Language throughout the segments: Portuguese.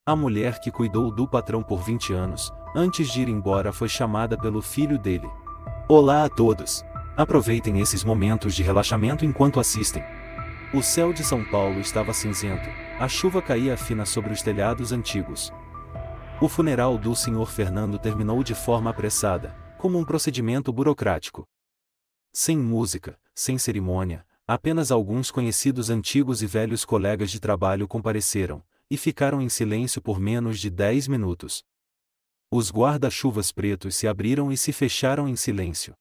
A mulher que cuidou do patrão por 20 anos, antes de ir embora foi chamada pelo filho dele. Olá a todos! Aproveitem esses momentos de relaxamento enquanto assistem. O céu de São Paulo estava cinzento, a chuva caía fina sobre os telhados antigos. O funeral do Sr. Fernando terminou de forma apressada, como um procedimento burocrático. Sem música, sem cerimônia, apenas alguns conhecidos antigos e velhos colegas de trabalho compareceram, e ficaram em silêncio por menos de 10 minutos. Os guarda-chuvas pretos se abriram e se fecharam em silêncio.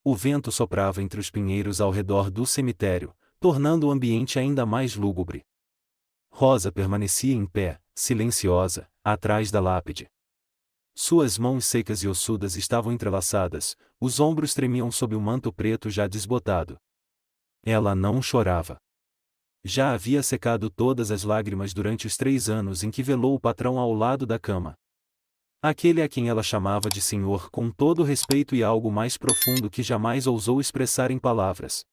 O vento soprava entre os pinheiros ao redor do cemitério, tornando o ambiente ainda mais lúgubre. Rosa permanecia em pé, silenciosa, atrás da lápide. Suas mãos secas e ossudas estavam entrelaçadas, os ombros tremiam sob o manto preto já desbotado. Ela não chorava. Já havia secado todas as lágrimas durante os 3 anos em que velou o patrão ao lado da cama. Aquele a quem ela chamava de senhor com todo respeito e algo mais profundo que jamais ousou expressar em palavras.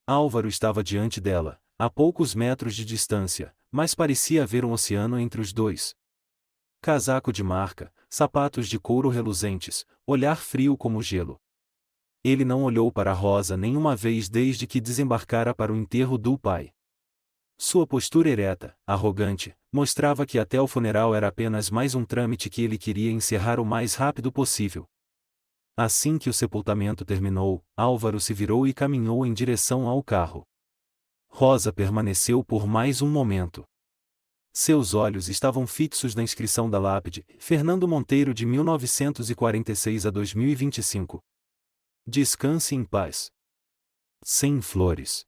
Álvaro estava diante dela, a poucos metros de distância, mas parecia haver um oceano entre os dois. Casaco de marca, sapatos de couro reluzentes, olhar frio como gelo. Ele não olhou para Rosa nenhuma vez desde que desembarcara para o enterro do pai. Sua postura ereta, arrogante, mostrava que até o funeral era apenas mais um trâmite que ele queria encerrar o mais rápido possível. Assim que o sepultamento terminou, Álvaro se virou e caminhou em direção ao carro. Rosa permaneceu por mais um momento. Seus olhos estavam fixos na inscrição da lápide, Fernando Monteiro de 1946 a 2025. Descanse em paz. Sem flores.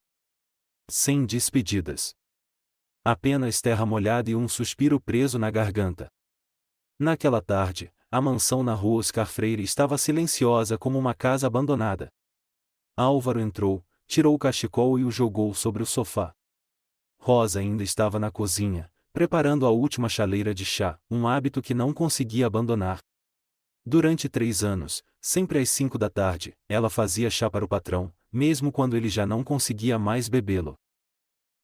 Sem despedidas. Apenas terra molhada e um suspiro preso na garganta. Naquela tarde, a mansão na rua Oscar Freire estava silenciosa como uma casa abandonada. Álvaro entrou, tirou o cachecol e o jogou sobre o sofá. Rosa ainda estava na cozinha, preparando a última chaleira de chá, um hábito que não conseguia abandonar. Durante 3 anos, sempre às 5 da tarde, ela fazia chá para o patrão, mesmo quando ele já não conseguia mais bebê-lo.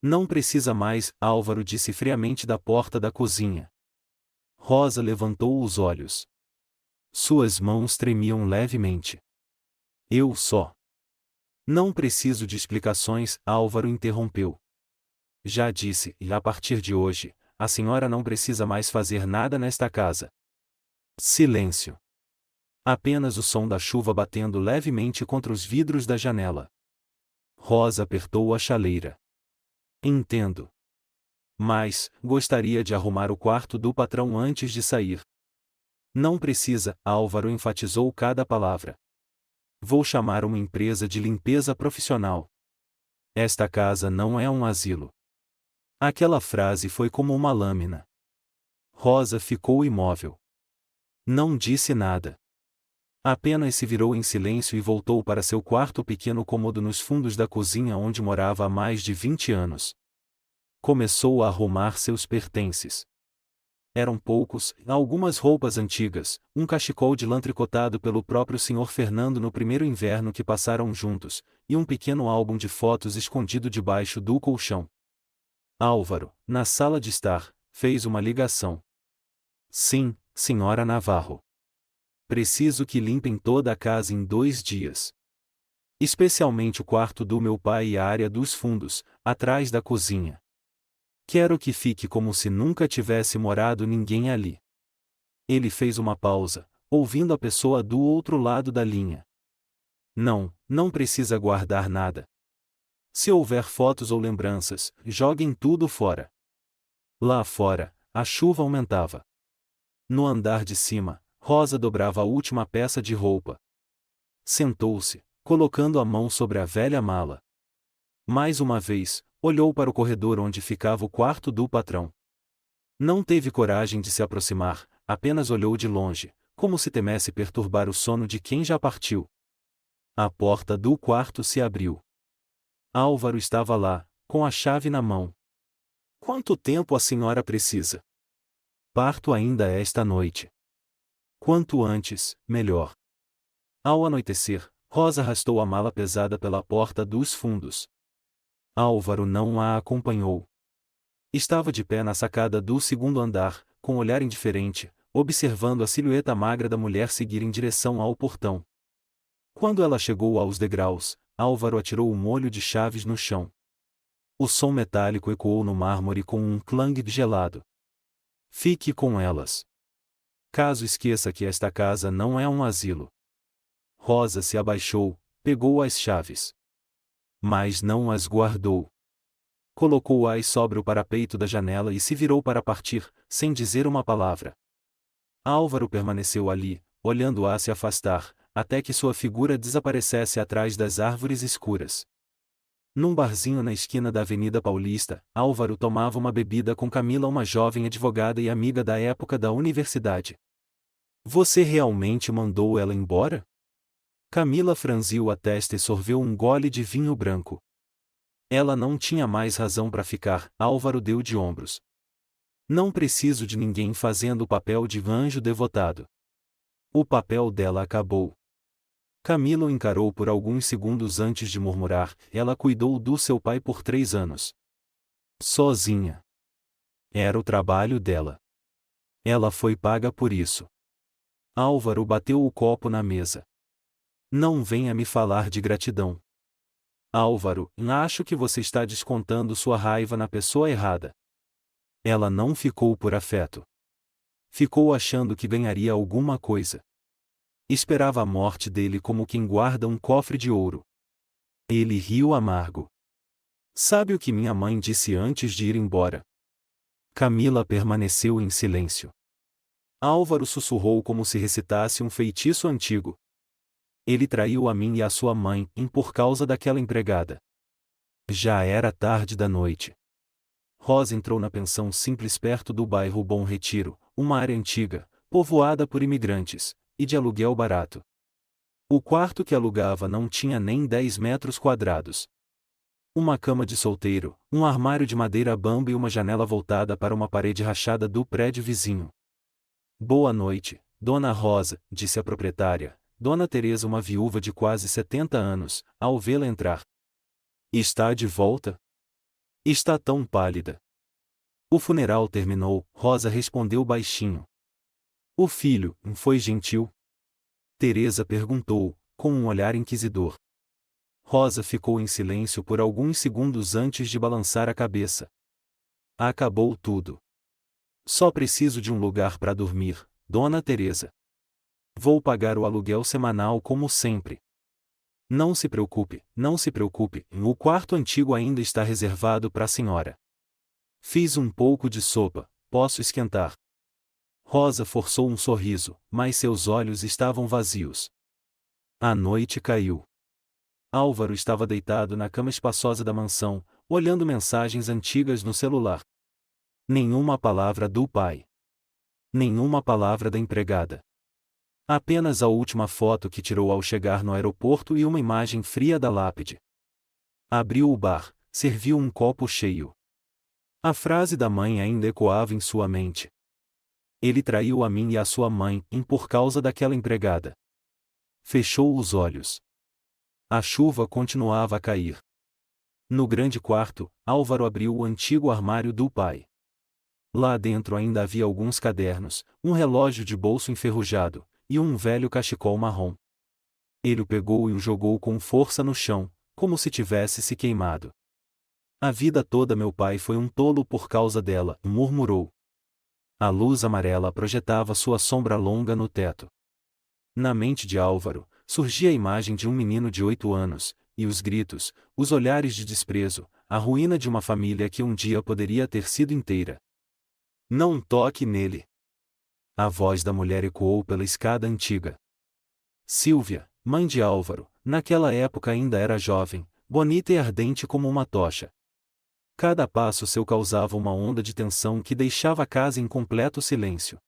Não precisa mais, Álvaro disse friamente da porta da cozinha. Rosa levantou os olhos. Suas mãos tremiam levemente. Eu só. Não preciso de explicações, Álvaro interrompeu. Já disse, e a partir de hoje, a senhora não precisa mais fazer nada nesta casa. Silêncio. Apenas o som da chuva batendo levemente contra os vidros da janela. Rosa apertou a chaleira. Entendo. Mas, gostaria de arrumar o quarto do patrão antes de sair. Não precisa, Álvaro enfatizou cada palavra. Vou chamar uma empresa de limpeza profissional. Esta casa não é um asilo. Aquela frase foi como uma lâmina. Rosa ficou imóvel. Não disse nada. Apenas se virou em silêncio e voltou para seu quarto pequeno cômodo nos fundos da cozinha onde morava há mais de 20 anos. Começou a arrumar seus pertences. Eram poucos, algumas roupas antigas, um cachecol de lã tricotado pelo próprio Sr. Fernando no primeiro inverno que passaram juntos, e um pequeno álbum de fotos escondido debaixo do colchão. Álvaro, na sala de estar, fez uma ligação. Sim, senhora Navarro. Preciso que limpem toda a casa em 2 dias. Especialmente o quarto do meu pai e a área dos fundos, atrás da cozinha. Quero que fique como se nunca tivesse morado ninguém ali. Ele fez uma pausa, ouvindo a pessoa do outro lado da linha. Não precisa guardar nada. Se houver fotos ou lembranças, joguem tudo fora. Lá fora, a chuva aumentava. No andar de cima, Rosa dobrava a última peça de roupa. Sentou-se, colocando a mão sobre a velha mala. Mais uma vez, olhou para o corredor onde ficava o quarto do patrão. Não teve coragem de se aproximar, apenas olhou de longe, como se temesse perturbar o sono de quem já partiu. A porta do quarto se abriu. Álvaro estava lá, com a chave na mão. Quanto tempo a senhora precisa? Parto ainda esta noite. Quanto antes, melhor. Ao anoitecer, Rosa arrastou a mala pesada pela porta dos fundos. Álvaro não a acompanhou. Estava de pé na sacada do segundo andar, com olhar indiferente, observando a silhueta magra da mulher seguir em direção ao portão. Quando ela chegou aos degraus, Álvaro atirou o molho de chaves no chão. O som metálico ecoou no mármore com um clang gelado. Fique com elas. Caso esqueça que esta casa não é um asilo. Rosa se abaixou, pegou as chaves. Mas não as guardou. Colocou-as sobre o parapeito da janela e se virou para partir, sem dizer uma palavra. Álvaro permaneceu ali, olhando-a se afastar, até que sua figura desaparecesse atrás das árvores escuras. Num barzinho na esquina da Avenida Paulista, Álvaro tomava uma bebida com Camila, uma jovem advogada e amiga da época da universidade. Você realmente mandou ela embora? Camila franziu a testa e sorveu um gole de vinho branco. Ela não tinha mais razão para ficar, Álvaro deu de ombros. Não preciso de ninguém fazendo o papel de anjo devotado. O papel dela acabou. Camila o encarou por alguns segundos antes de murmurar, ela cuidou do seu pai por 3 anos. Sozinha. Era o trabalho dela. Ela foi paga por isso. Álvaro bateu o copo na mesa. Não venha me falar de gratidão. Álvaro, acho que você está descontando sua raiva na pessoa errada. Ela não ficou por afeto. Ficou achando que ganharia alguma coisa. Esperava a morte dele como quem guarda um cofre de ouro. Ele riu amargo. Sabe o que minha mãe disse antes de ir embora? Camila permaneceu em silêncio. Álvaro sussurrou como se recitasse um feitiço antigo. Ele traiu a mim e a sua mãe, por causa daquela empregada. Já era tarde da noite. Rosa entrou na pensão simples perto do bairro Bom Retiro, uma área antiga, povoada por imigrantes, e de aluguel barato. O quarto que alugava não tinha nem 10 metros quadrados. Uma cama de solteiro, um armário de madeira bamba e uma janela voltada para uma parede rachada do prédio vizinho. Boa noite, Dona Rosa, disse a proprietária, Dona Teresa, uma viúva de quase 70 anos, ao vê-la entrar. Está de volta? Está tão pálida. O funeral terminou, Rosa respondeu baixinho. O filho, foi gentil? Teresa perguntou, com um olhar inquisidor. Rosa ficou em silêncio por alguns segundos antes de balançar a cabeça. Acabou tudo. Só preciso de um lugar para dormir, Dona Teresa. Vou pagar o aluguel semanal como sempre. Não se preocupe, o quarto antigo ainda está reservado para a senhora. Fiz um pouco de sopa, posso esquentar. Rosa forçou um sorriso, mas seus olhos estavam vazios. A noite caiu. Álvaro estava deitado na cama espaçosa da mansão, olhando mensagens antigas no celular. Nenhuma palavra do pai. Nenhuma palavra da empregada. Apenas a última foto que tirou ao chegar no aeroporto e uma imagem fria da lápide. Abriu o bar, serviu um copo cheio. A frase da mãe ainda ecoava em sua mente. Ele traiu a mim e a sua mãe, por causa daquela empregada. Fechou os olhos. A chuva continuava a cair. No grande quarto, Álvaro abriu o antigo armário do pai. Lá dentro ainda havia alguns cadernos, um relógio de bolso enferrujado, e um velho cachecol marrom. Ele o pegou e o jogou com força no chão, como se tivesse se queimado. A vida toda meu pai foi um tolo por causa dela, murmurou. A luz amarela projetava sua sombra longa no teto. Na mente de Álvaro, surgia a imagem de um menino de 8 anos, e os gritos, os olhares de desprezo, a ruína de uma família que um dia poderia ter sido inteira. Não toque nele. A voz da mulher ecoou pela escada antiga. Sílvia, mãe de Álvaro, naquela época ainda era jovem, bonita e ardente como uma tocha. Cada passo seu causava uma onda de tensão que deixava a casa em completo silêncio.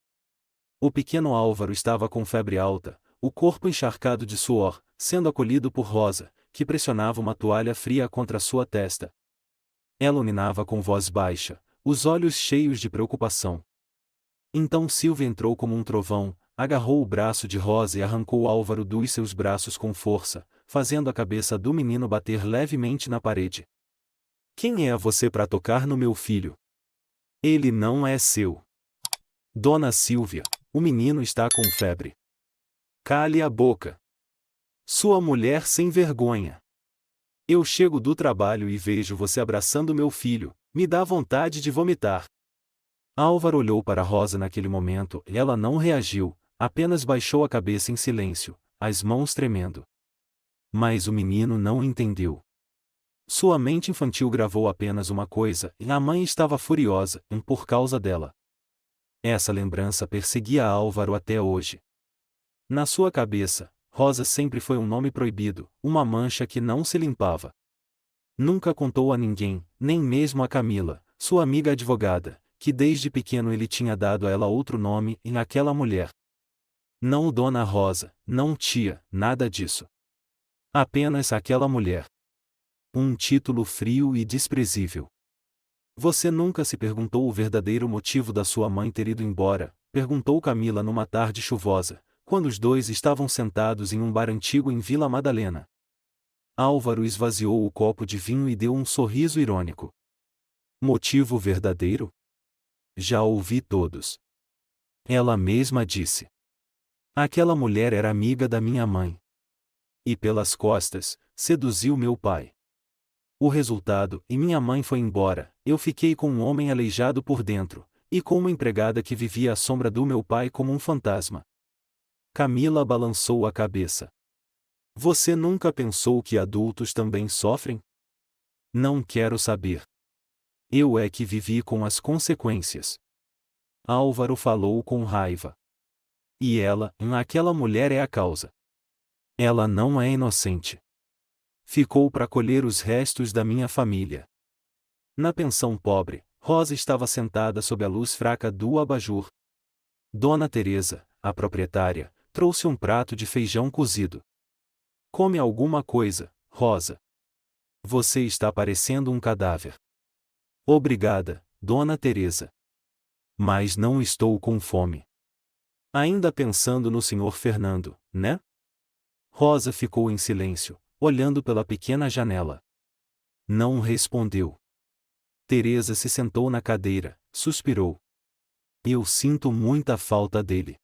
O pequeno Álvaro estava com febre alta, o corpo encharcado de suor, sendo acolhido por Rosa, que pressionava uma toalha fria contra sua testa. Ela uninava com voz baixa, os olhos cheios de preocupação. Então Sílvia entrou como um trovão, agarrou o braço de Rosa e arrancou Álvaro dos seus braços com força, fazendo a cabeça do menino bater levemente na parede. Quem é você para tocar no meu filho? Ele não é seu. Dona Silvia, o menino está com febre. Cale a boca. Sua mulher sem vergonha. Eu chego do trabalho e vejo você abraçando meu filho, me dá vontade de vomitar. Álvaro olhou para Rosa naquele momento e ela não reagiu, apenas baixou a cabeça em silêncio, as mãos tremendo. Mas o menino não entendeu. Sua mente infantil gravou apenas uma coisa, e a mãe estava furiosa, por causa dela. Essa lembrança perseguia Álvaro até hoje. Na sua cabeça, Rosa sempre foi um nome proibido, uma mancha que não se limpava. Nunca contou a ninguém, nem mesmo a Camila, sua amiga advogada, que desde pequeno ele tinha dado a ela outro nome e naquela mulher. Não Dona Rosa, não tia, nada disso. Apenas aquela mulher. Um título frio e desprezível. Você nunca se perguntou o verdadeiro motivo da sua mãe ter ido embora? Perguntou Camila numa tarde chuvosa, quando os dois estavam sentados em um bar antigo em Vila Madalena. Álvaro esvaziou o copo de vinho e deu um sorriso irônico. Motivo verdadeiro? Já ouvi todos. Ela mesma disse. Aquela mulher era amiga da minha mãe. E pelas costas, seduziu meu pai. O resultado, e minha mãe foi embora, eu fiquei com um homem aleijado por dentro, e com uma empregada que vivia à sombra do meu pai como um fantasma. Camila balançou a cabeça. Você nunca pensou que adultos também sofrem? Não quero saber. Eu é que vivi com as consequências. Álvaro falou com raiva. E ela, aquela mulher é a causa. Ela não é inocente. Ficou para colher os restos da minha família. Na pensão pobre, Rosa estava sentada sob a luz fraca do abajur. Dona Teresa, a proprietária, trouxe um prato de feijão cozido. Come alguma coisa, Rosa. Você está parecendo um cadáver. Obrigada, Dona Teresa. Mas não estou com fome. Ainda pensando no Sr. Fernando, né? Rosa ficou em silêncio, olhando pela pequena janela. Não respondeu. Teresa se sentou na cadeira, suspirou. Eu sinto muita falta dele.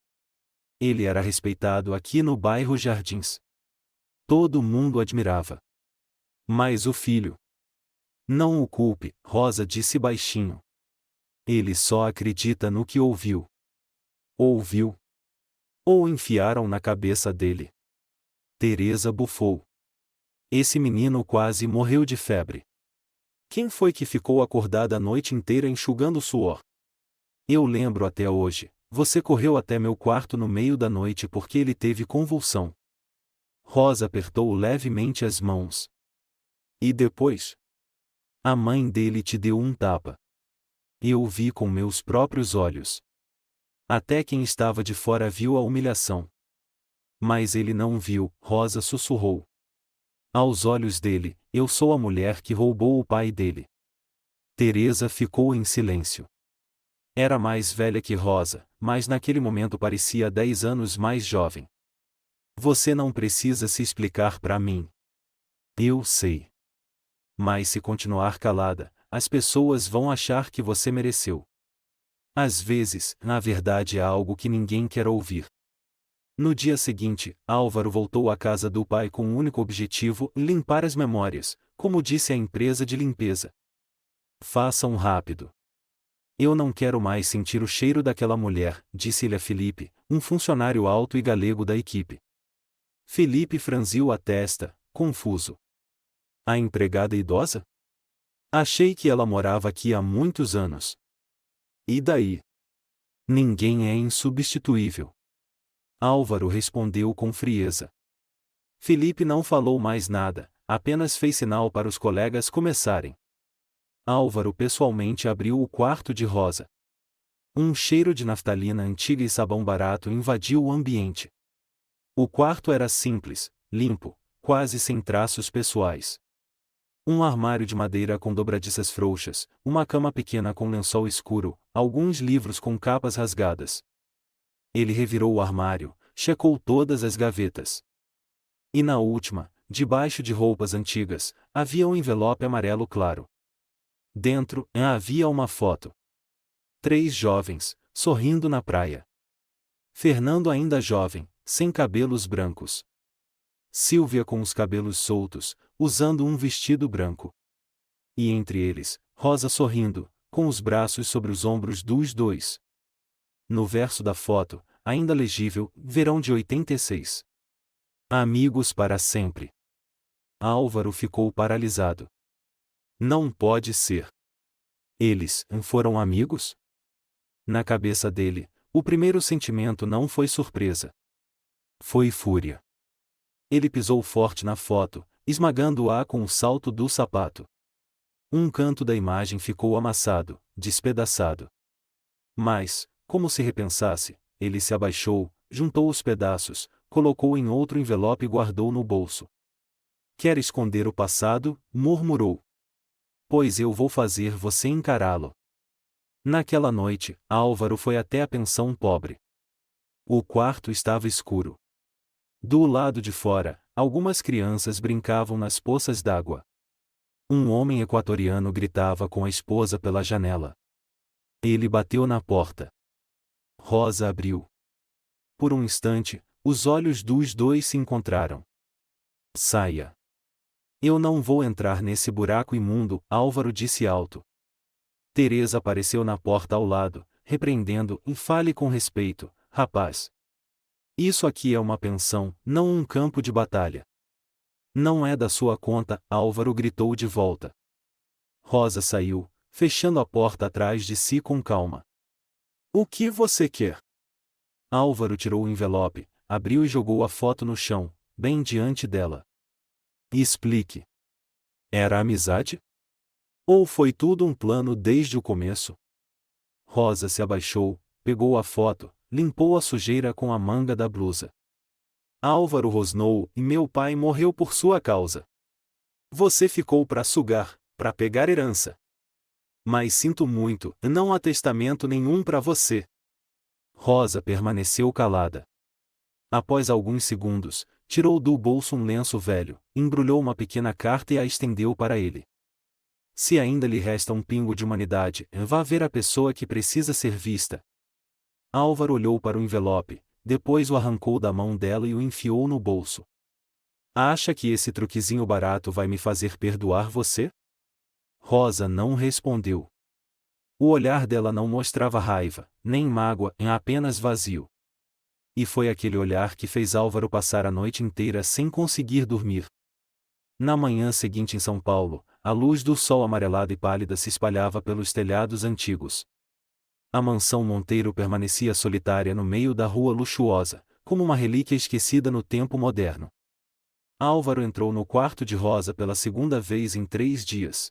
Ele era respeitado aqui no bairro Jardins. Todo mundo admirava. Mas o filho. Não o culpe, Rosa disse baixinho. Ele só acredita no que ouviu. Ouviu? Ou enfiaram na cabeça dele? Teresa bufou. Esse menino quase morreu de febre. Quem foi que ficou acordada a noite inteira enxugando suor? Eu lembro até hoje, você correu até meu quarto no meio da noite porque ele teve convulsão. Rosa apertou levemente as mãos. E depois? A mãe dele te deu um tapa. Eu o vi com meus próprios olhos. Até quem estava de fora viu a humilhação. Mas ele não viu, Rosa sussurrou. Aos olhos dele, eu sou a mulher que roubou o pai dele. Teresa ficou em silêncio. Era mais velha que Rosa, mas naquele momento parecia 10 anos mais jovem. Você não precisa se explicar para mim. Eu sei. Mas se continuar calada, as pessoas vão achar que você mereceu. Às vezes, na verdade, é algo que ninguém quer ouvir. No dia seguinte, Álvaro voltou à casa do pai com um único objetivo: limpar as memórias, como disse a empresa de limpeza. Façam rápido. Eu não quero mais sentir o cheiro daquela mulher, disse-lhe a Felipe, um funcionário alto e galego da equipe. Felipe franziu a testa, confuso. A empregada idosa? Achei que ela morava aqui há muitos anos. E daí? Ninguém é insubstituível. Álvaro respondeu com frieza. Felipe não falou mais nada, apenas fez sinal para os colegas começarem. Álvaro pessoalmente abriu o quarto de Rosa. Um cheiro de naftalina antiga e sabão barato invadiu o ambiente. O quarto era simples, limpo, quase sem traços pessoais. Um armário de madeira com dobradiças frouxas, uma cama pequena com lençol escuro, alguns livros com capas rasgadas. Ele revirou o armário, checou todas as gavetas. E na última, debaixo de roupas antigas, havia um envelope amarelo claro. Dentro, havia uma foto. 3 jovens, sorrindo na praia. Fernando ainda jovem, sem cabelos brancos. Sílvia com os cabelos soltos, usando um vestido branco. E entre eles, Rosa sorrindo, com os braços sobre os ombros dos dois. No verso da foto, ainda legível, verão de 86. Amigos para sempre. Álvaro ficou paralisado. Não pode ser. Eles foram amigos? Na cabeça dele, o primeiro sentimento não foi surpresa. Foi fúria. Ele pisou forte na foto, esmagando-a com o salto do sapato. Um canto da imagem ficou amassado, despedaçado. Mas, como se repensasse, ele se abaixou, juntou os pedaços, colocou em outro envelope e guardou no bolso. Quer esconder o passado? Murmurou. Pois eu vou fazer você encará-lo. Naquela noite, Álvaro foi até a pensão pobre. O quarto estava escuro. Do lado de fora, algumas crianças brincavam nas poças d'água. Um homem equatoriano gritava com a esposa pela janela. Ele bateu na porta. Rosa abriu. Por um instante, os olhos dos dois se encontraram. Saia. Eu não vou entrar nesse buraco imundo, Álvaro disse alto. Teresa apareceu na porta ao lado, repreendendo, e fale com respeito, rapaz. Isso aqui é uma pensão, não um campo de batalha. Não é da sua conta, Álvaro gritou de volta. Rosa saiu, fechando a porta atrás de si com calma. O que você quer? Álvaro tirou o envelope, abriu e jogou a foto no chão, bem diante dela. Explique. Era amizade? Ou foi tudo um plano desde o começo? Rosa se abaixou, pegou a foto, limpou a sujeira com a manga da blusa. Álvaro rosnou, e meu pai morreu por sua causa. Você ficou para sugar, para pegar herança. Mas sinto muito, não há testamento nenhum para você. Rosa permaneceu calada. Após alguns segundos, tirou do bolso um lenço velho, embrulhou uma pequena carta e a estendeu para ele. Se ainda lhe resta um pingo de humanidade, vá ver a pessoa que precisa ser vista. Álvaro olhou para o envelope, depois o arrancou da mão dela e o enfiou no bolso. Acha que esse truquezinho barato vai me fazer perdoar você? Rosa não respondeu. O olhar dela não mostrava raiva, nem mágoa, apenas vazio. E foi aquele olhar que fez Álvaro passar a noite inteira sem conseguir dormir. Na manhã seguinte em São Paulo, a luz do sol amarelada e pálida se espalhava pelos telhados antigos. A mansão Monteiro permanecia solitária no meio da rua luxuosa, como uma relíquia esquecida no tempo moderno. Álvaro entrou no quarto de Rosa pela segunda vez em 3 dias.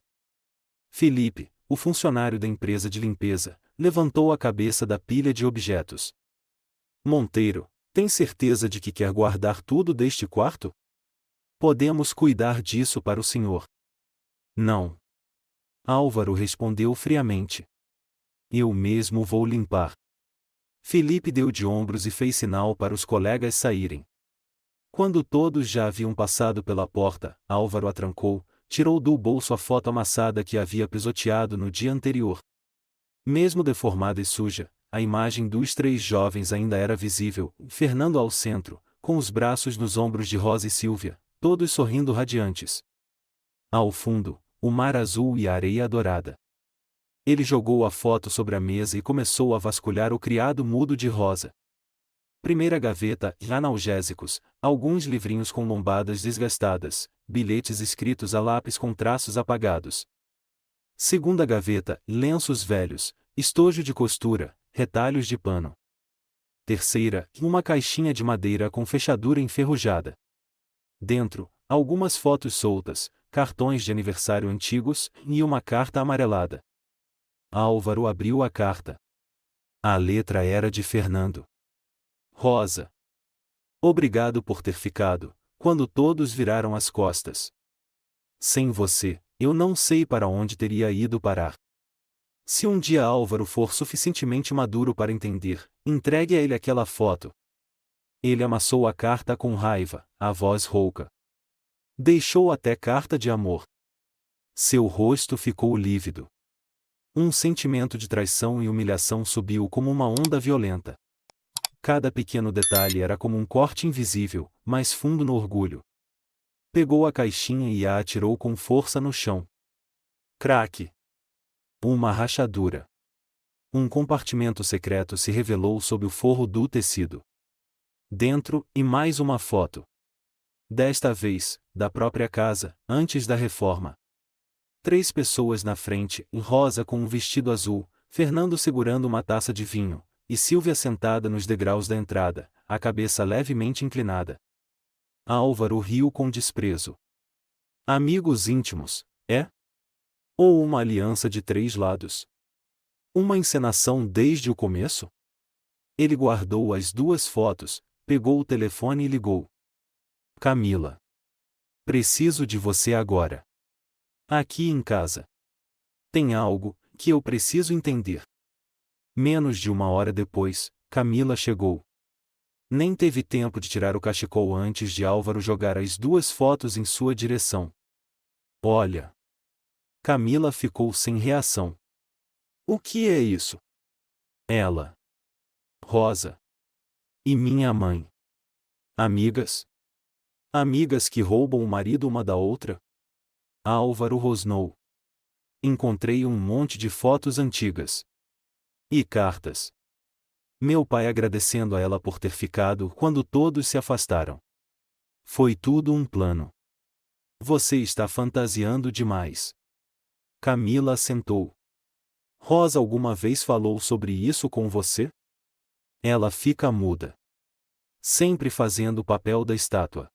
Felipe, o funcionário da empresa de limpeza, levantou a cabeça da pilha de objetos. Monteiro, tem certeza de que quer guardar tudo deste quarto? Podemos cuidar disso para o senhor. Não. Álvaro respondeu friamente. Eu mesmo vou limpar. Felipe deu de ombros e fez sinal para os colegas saírem. Quando todos já haviam passado pela porta, Álvaro a trancou, tirou do bolso a foto amassada que havia pisoteado no dia anterior. Mesmo deformada e suja, a imagem dos 3 jovens ainda era visível, Fernando ao centro, com os braços nos ombros de Rosa e Sílvia, todos sorrindo radiantes. Ao fundo, o mar azul e a areia dourada. Ele jogou a foto sobre a mesa e começou a vasculhar o criado mudo de Rosa. Primeira gaveta, analgésicos, alguns livrinhos com lombadas desgastadas, bilhetes escritos a lápis com traços apagados. Segunda gaveta, lenços velhos, estojo de costura, retalhos de pano. Terceira, uma caixinha de madeira com fechadura enferrujada. Dentro, algumas fotos soltas, cartões de aniversário antigos, e uma carta amarelada. Álvaro abriu a carta. A letra era de Fernando. Rosa. Obrigado por ter ficado, quando todos viraram as costas. Sem você, eu não sei para onde teria ido parar. Se um dia Álvaro for suficientemente maduro para entender, entregue a ele aquela foto. Ele amassou a carta com raiva, a voz rouca. Deixou até carta de amor. Seu rosto ficou lívido. Um sentimento de traição e humilhação subiu como uma onda violenta. Cada pequeno detalhe era como um corte invisível, mais fundo no orgulho. Pegou a caixinha e a atirou com força no chão. Craque! Uma rachadura. Um compartimento secreto se revelou sob o forro do tecido. Dentro, e mais uma foto. Desta vez, da própria casa, antes da reforma. 3 pessoas na frente, Rosa com um vestido azul, Fernando segurando uma taça de vinho, e Silvia sentada nos degraus da entrada, a cabeça levemente inclinada. Álvaro riu com desprezo. Amigos íntimos, é? Ou uma aliança de 3 lados? Uma encenação desde o começo? Ele guardou as 2 fotos, pegou o telefone e ligou. Camila. Preciso de você agora. Aqui em casa. Tem algo que eu preciso entender. Menos de 1 hora depois, Camila chegou. Nem teve tempo de tirar o cachecol antes de Álvaro jogar as 2 fotos em sua direção. Olha. Camila ficou sem reação. O que é isso? Ela. Rosa. E minha mãe. Amigas? Amigas que roubam o marido uma da outra? Álvaro rosnou. Encontrei um monte de fotos antigas. E cartas. Meu pai agradecendo a ela por ter ficado quando todos se afastaram. Foi tudo um plano. Você está fantasiando demais. Camila assentou. Rosa alguma vez falou sobre isso com você? Ela fica muda. Sempre fazendo o papel da estátua.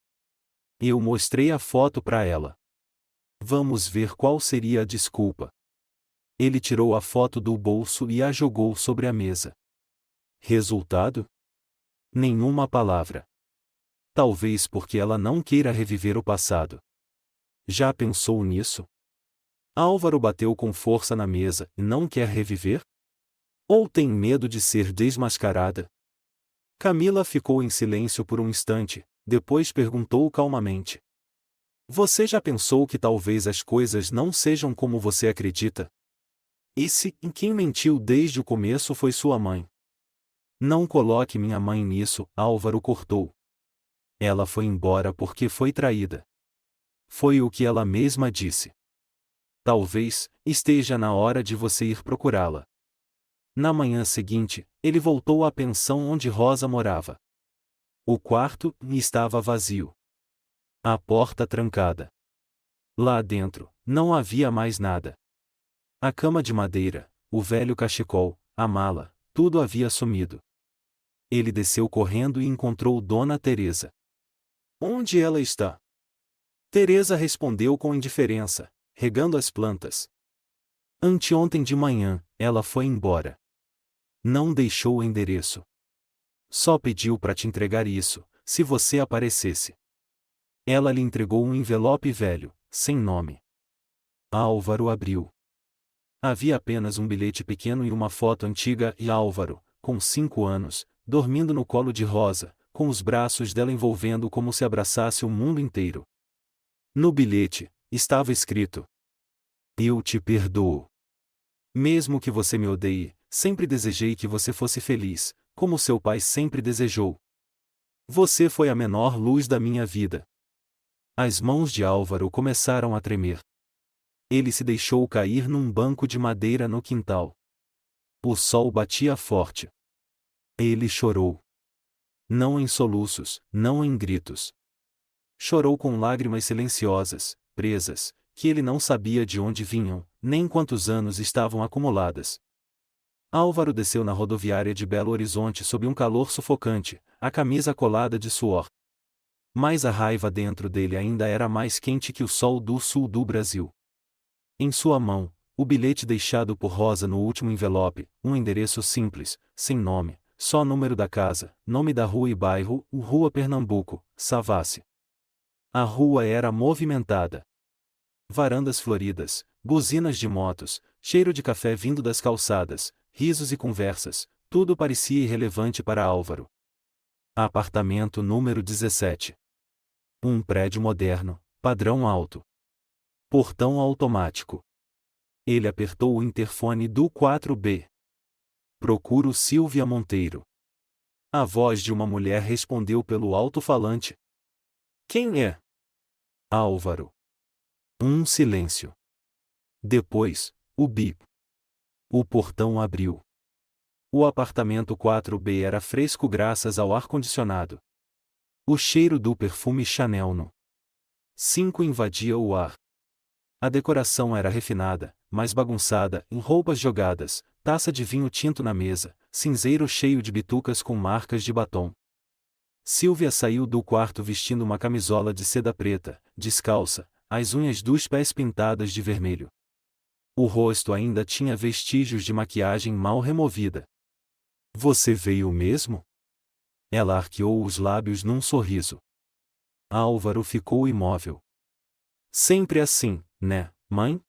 Eu mostrei a foto para ela. Vamos ver qual seria a desculpa. Ele tirou a foto do bolso e a jogou sobre a mesa. Resultado? Nenhuma palavra. Talvez porque ela não queira reviver o passado. Já pensou nisso? Álvaro bateu com força na mesa e não quer reviver? Ou tem medo de ser desmascarada? Camila ficou em silêncio por um instante, depois perguntou calmamente. Você já pensou que talvez as coisas não sejam como você acredita? E se quem mentiu desde o começo foi sua mãe? Não coloque minha mãe nisso, Álvaro cortou. Ela foi embora porque foi traída. Foi o que ela mesma disse. Talvez esteja na hora de você ir procurá-la. Na manhã seguinte, ele voltou à pensão onde Rosa morava. O quarto estava vazio. A porta trancada. Lá dentro, não havia mais nada. A cama de madeira, o velho cachecol, a mala, tudo havia sumido. Ele desceu correndo e encontrou Dona Teresa. Onde ela está? Teresa respondeu com indiferença, regando as plantas. Anteontem de manhã, ela foi embora. Não deixou o endereço. Só pediu para te entregar isso, se você aparecesse. Ela lhe entregou um envelope velho, sem nome. Álvaro abriu. Havia apenas um bilhete pequeno e uma foto antiga e Álvaro, com 5 anos, dormindo no colo de Rosa, com os braços dela envolvendo como se abraçasse o mundo inteiro. No bilhete, estava escrito: Eu te perdoo. Mesmo que você me odeie, sempre desejei que você fosse feliz, como seu pai sempre desejou. Você foi a menor luz da minha vida. As mãos de Álvaro começaram a tremer. Ele se deixou cair num banco de madeira no quintal. O sol batia forte. Ele chorou. Não em soluços, não em gritos. Chorou com lágrimas silenciosas, presas, que ele não sabia de onde vinham, nem quantos anos estavam acumuladas. Álvaro desceu na rodoviária de Belo Horizonte sob um calor sufocante, a camisa colada de suor. Mas a raiva dentro dele ainda era mais quente que o sol do sul do Brasil. Em sua mão, o bilhete deixado por Rosa no último envelope, um endereço simples, sem nome, só número da casa, nome da rua e bairro, Rua Pernambuco, Savassi. A rua era movimentada. Varandas floridas, buzinas de motos, cheiro de café vindo das calçadas, risos e conversas, tudo parecia irrelevante para Álvaro. Apartamento número 17. Um prédio moderno, padrão alto. Portão automático. Ele apertou o interfone do 4B. Procuro Silvia Monteiro. A voz de uma mulher respondeu pelo alto-falante. Quem é? Álvaro. Um silêncio. Depois, o bip. O portão abriu. O apartamento 4B era fresco graças ao ar-condicionado. O cheiro do perfume Chanel No. 5 invadia o ar. A decoração era refinada, mas bagunçada, em roupas jogadas, taça de vinho tinto na mesa, cinzeiro cheio de bitucas com marcas de batom. Silvia saiu do quarto vestindo uma camisola de seda preta, descalça, as unhas dos pés pintadas de vermelho. O rosto ainda tinha vestígios de maquiagem mal removida. Você veio mesmo? Ela arqueou os lábios num sorriso. Álvaro ficou imóvel. Sempre assim, né, mãe?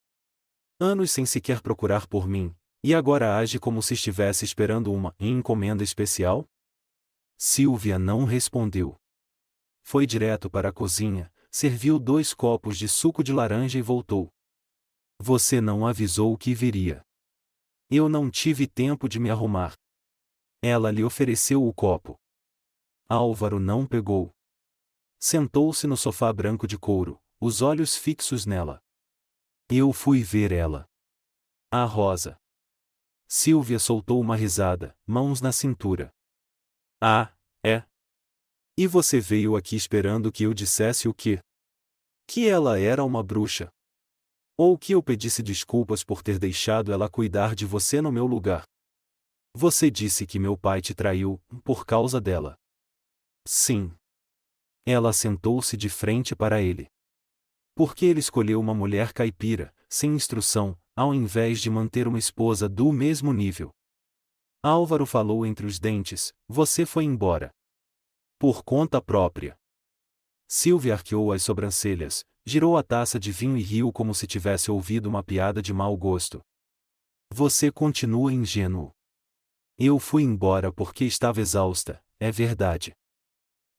Anos sem sequer procurar por mim, e agora age como se estivesse esperando uma encomenda especial? Silvia não respondeu. Foi direto para a cozinha, serviu 2 copos de suco de laranja e voltou. Você não avisou que viria. Eu não tive tempo de me arrumar. Ela lhe ofereceu o copo. Álvaro não pegou. Sentou-se no sofá branco de couro, os olhos fixos nela. Eu fui ver ela. A Rosa. Silvia soltou uma risada, mãos na cintura. Ah, é? E você veio aqui esperando que eu dissesse o quê? Que ela era uma bruxa. Ou que eu pedisse desculpas por ter deixado ela cuidar de você no meu lugar. Você disse que meu pai te traiu, por causa dela. Sim. Ela sentou-se de frente para ele. Por que ele escolheu uma mulher caipira, sem instrução, ao invés de manter uma esposa do mesmo nível? Álvaro falou entre os dentes, você foi embora. Por conta própria. Silvia arqueou as sobrancelhas, girou a taça de vinho e riu como se tivesse ouvido uma piada de mau gosto. Você continua ingênuo. Eu fui embora porque estava exausta, é verdade.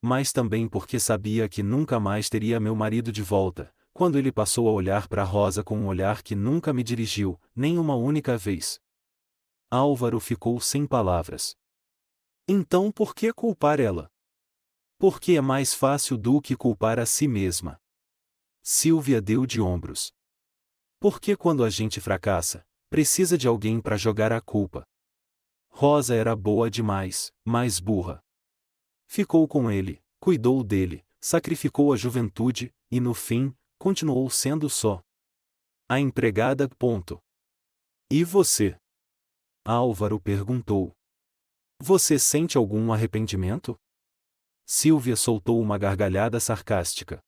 Mas também porque sabia que nunca mais teria meu marido de volta, quando ele passou a olhar para Rosa com um olhar que nunca me dirigiu, nem uma única vez. Álvaro ficou sem palavras. Então por que culpar ela? Porque é mais fácil do que culpar a si mesma. Silvia deu de ombros. Porque quando a gente fracassa, precisa de alguém para jogar a culpa. Rosa era boa demais, mas burra. Ficou com ele, cuidou dele, sacrificou a juventude, e no fim, continuou sendo só a empregada. Ponto. E você? Álvaro perguntou. Você sente algum arrependimento? Silvia soltou uma gargalhada sarcástica.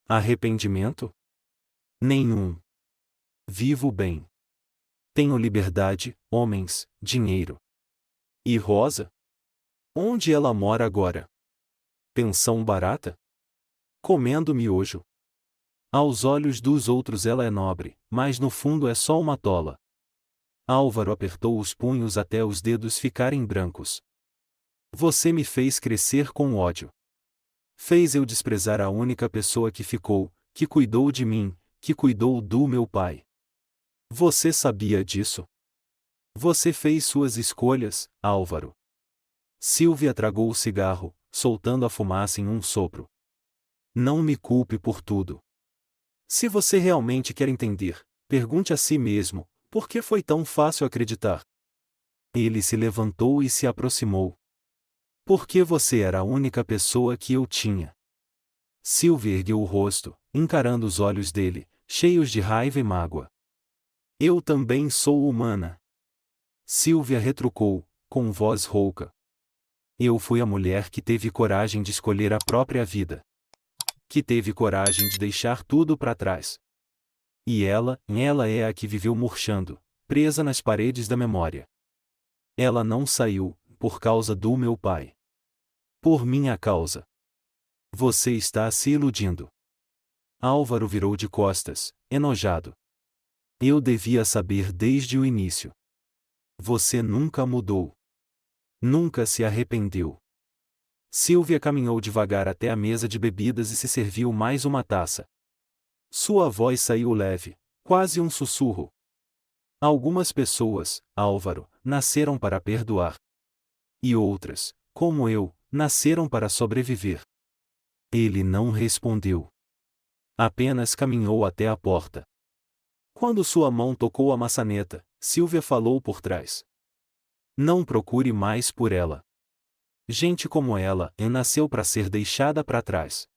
Arrependimento? Nenhum. Vivo bem. Tenho liberdade, homens, dinheiro. E Rosa? Onde ela mora agora? Pensão barata? Comendo miojo. Aos olhos dos outros ela é nobre, mas no fundo é só uma tola. Álvaro apertou os punhos até os dedos ficarem brancos. Você me fez crescer com ódio. Fez eu desprezar a única pessoa que ficou, que cuidou de mim, que cuidou do meu pai. Você sabia disso? Você fez suas escolhas, Álvaro. Silvia tragou o cigarro, soltando a fumaça em um sopro. Não me culpe por tudo. Se você realmente quer entender, pergunte a si mesmo, por que foi tão fácil acreditar? Ele se levantou e se aproximou. Porque você era a única pessoa que eu tinha. Silvia ergueu o rosto, encarando os olhos dele, cheios de raiva e mágoa. Eu também sou humana. Silvia retrucou, com voz rouca. Eu fui a mulher que teve coragem de escolher a própria vida. Que teve coragem de deixar tudo para trás. E ela é a que viveu murchando, presa nas paredes da memória. Ela não saiu, por causa do meu pai. Por minha causa. Você está se iludindo. Álvaro virou de costas, enojado. Eu devia saber desde o início. Você nunca mudou. Nunca se arrependeu. Silvia caminhou devagar até a mesa de bebidas e se serviu mais uma taça. Sua voz saiu leve, quase um sussurro. Algumas pessoas, Álvaro, nasceram para perdoar. E outras, como eu, nasceram para sobreviver. Ele não respondeu. Apenas caminhou até a porta. Quando sua mão tocou a maçaneta, Silvia falou por trás. Não procure mais por ela. Gente como ela nasceu para ser deixada para trás.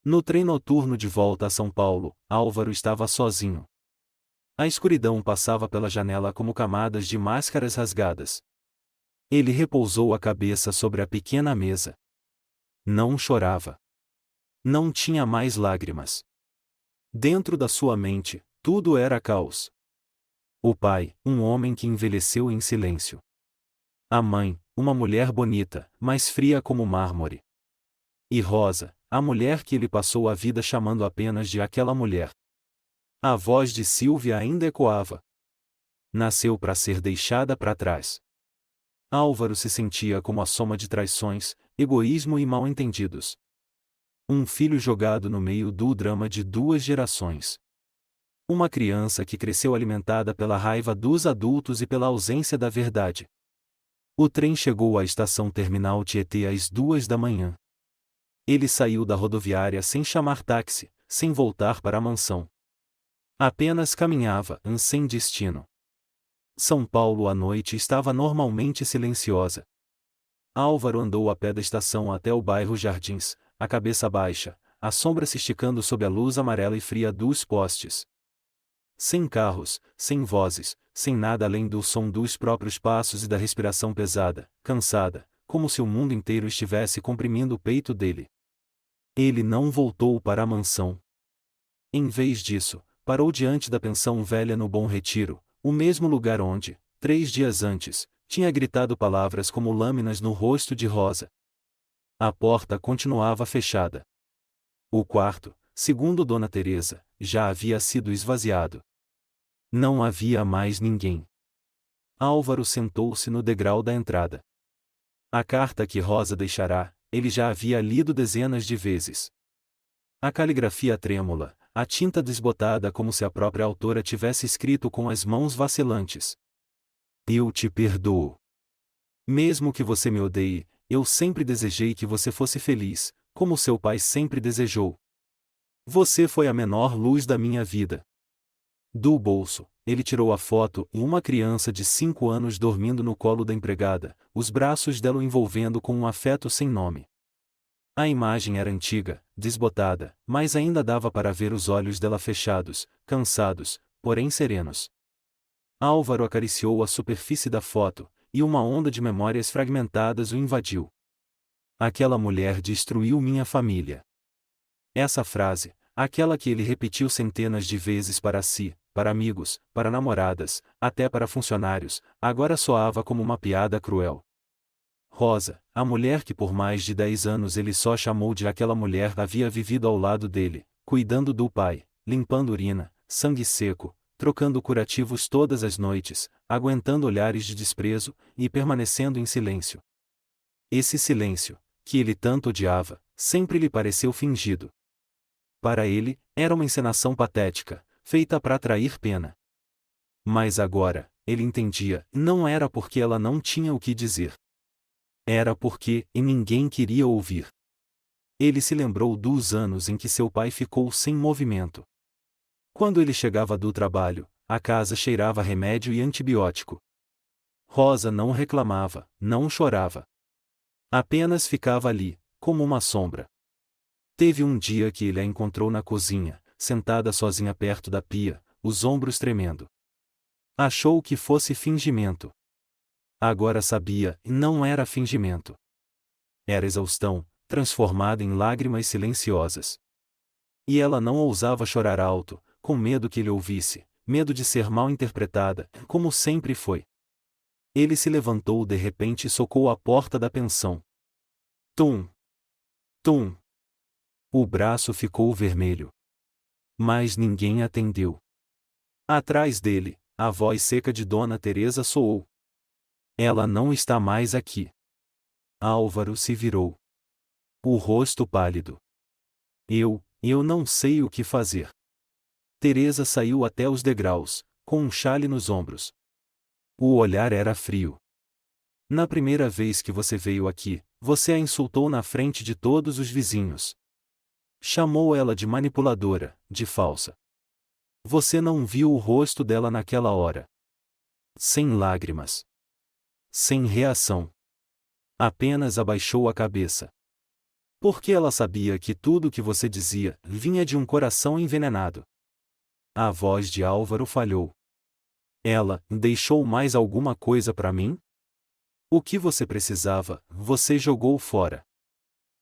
No trem noturno de volta a São Paulo, Álvaro estava sozinho. A escuridão passava pela janela como camadas de máscaras rasgadas. Ele repousou a cabeça sobre a pequena mesa. Não chorava. Não tinha mais lágrimas. Dentro da sua mente, tudo era caos. O pai, um homem que envelheceu em silêncio. A mãe, uma mulher bonita, mas fria como mármore. E Rosa, a mulher que ele passou a vida chamando apenas de aquela mulher. A voz de Silvia ainda ecoava. Nasceu para ser deixada para trás. Álvaro se sentia como a soma de traições, egoísmo e mal-entendidos. Um filho jogado no meio do drama de duas gerações. Uma criança que cresceu alimentada pela raiva dos adultos e pela ausência da verdade. O trem chegou à estação terminal Tietê às 2 da manhã. Ele saiu da rodoviária sem chamar táxi, sem voltar para a mansão. Apenas caminhava, sem destino. São Paulo à noite estava normalmente silenciosa. Álvaro andou a pé da estação até o bairro Jardins, a cabeça baixa, a sombra se esticando sob a luz amarela e fria dos postes. Sem carros, sem vozes, sem nada além do som dos próprios passos e da respiração pesada, cansada, como se o mundo inteiro estivesse comprimindo o peito dele. Ele não voltou para a mansão. Em vez disso, parou diante da pensão velha no Bom Retiro, o mesmo lugar onde, 3 dias antes, tinha gritado palavras como lâminas no rosto de Rosa. A porta continuava fechada. O quarto, segundo Dona Teresa, já havia sido esvaziado. Não havia mais ninguém. Álvaro sentou-se no degrau da entrada. A carta que Rosa deixará, ele já havia lido dezenas de vezes. A caligrafia trêmula, a tinta desbotada como se a própria autora tivesse escrito com as mãos vacilantes. Eu te perdoo. Mesmo que você me odeie, eu sempre desejei que você fosse feliz, como seu pai sempre desejou. Você foi a menor luz da minha vida. Do bolso, ele tirou a foto e uma criança de 5 anos dormindo no colo da empregada, os braços dela o envolvendo com um afeto sem nome. A imagem era antiga, desbotada, mas ainda dava para ver os olhos dela fechados, cansados, porém serenos. Álvaro acariciou a superfície da foto, e uma onda de memórias fragmentadas o invadiu. Aquela mulher destruiu minha família. Essa frase, aquela que ele repetiu centenas de vezes para si, para amigos, para namoradas, até para funcionários, agora soava como uma piada cruel. Rosa, a mulher que por mais de 10 anos ele só chamou de aquela mulher, havia vivido ao lado dele, cuidando do pai, limpando urina, sangue seco, trocando curativos todas as noites, aguentando olhares de desprezo, e permanecendo em silêncio. Esse silêncio, que ele tanto odiava, sempre lhe pareceu fingido. Para ele, era uma encenação patética, feita para atrair pena. Mas agora, ele entendia, não era porque ela não tinha o que dizer. Era porque ninguém queria ouvir. Ele se lembrou dos anos em que seu pai ficou sem movimento. Quando ele chegava do trabalho, a casa cheirava a remédio e antibiótico. Rosa não reclamava, não chorava. Apenas ficava ali, como uma sombra. Teve um dia que ele a encontrou na cozinha, sentada sozinha perto da pia, os ombros tremendo. Achou que fosse fingimento. Agora sabia, não era fingimento. Era exaustão, transformada em lágrimas silenciosas. E ela não ousava chorar alto, com medo que ele ouvisse, medo de ser mal interpretada, como sempre foi. Ele se levantou de repente e socou a porta da pensão. Tum! Tum! O braço ficou vermelho. Mas ninguém atendeu. Atrás dele, a voz seca de Dona Teresa soou. Ela não está mais aqui. Álvaro se virou. O rosto pálido. Eu não sei o que fazer. Teresa saiu até os degraus, com um chale nos ombros. O olhar era frio. Na primeira vez que você veio aqui, você a insultou na frente de todos os vizinhos. Chamou ela de manipuladora, de falsa. Você não viu o rosto dela naquela hora. Sem lágrimas. Sem reação. Apenas abaixou a cabeça. Porque ela sabia que tudo o que você dizia vinha de um coração envenenado. A voz de Álvaro falhou. Ela deixou mais alguma coisa para mim? O que você precisava, você jogou fora.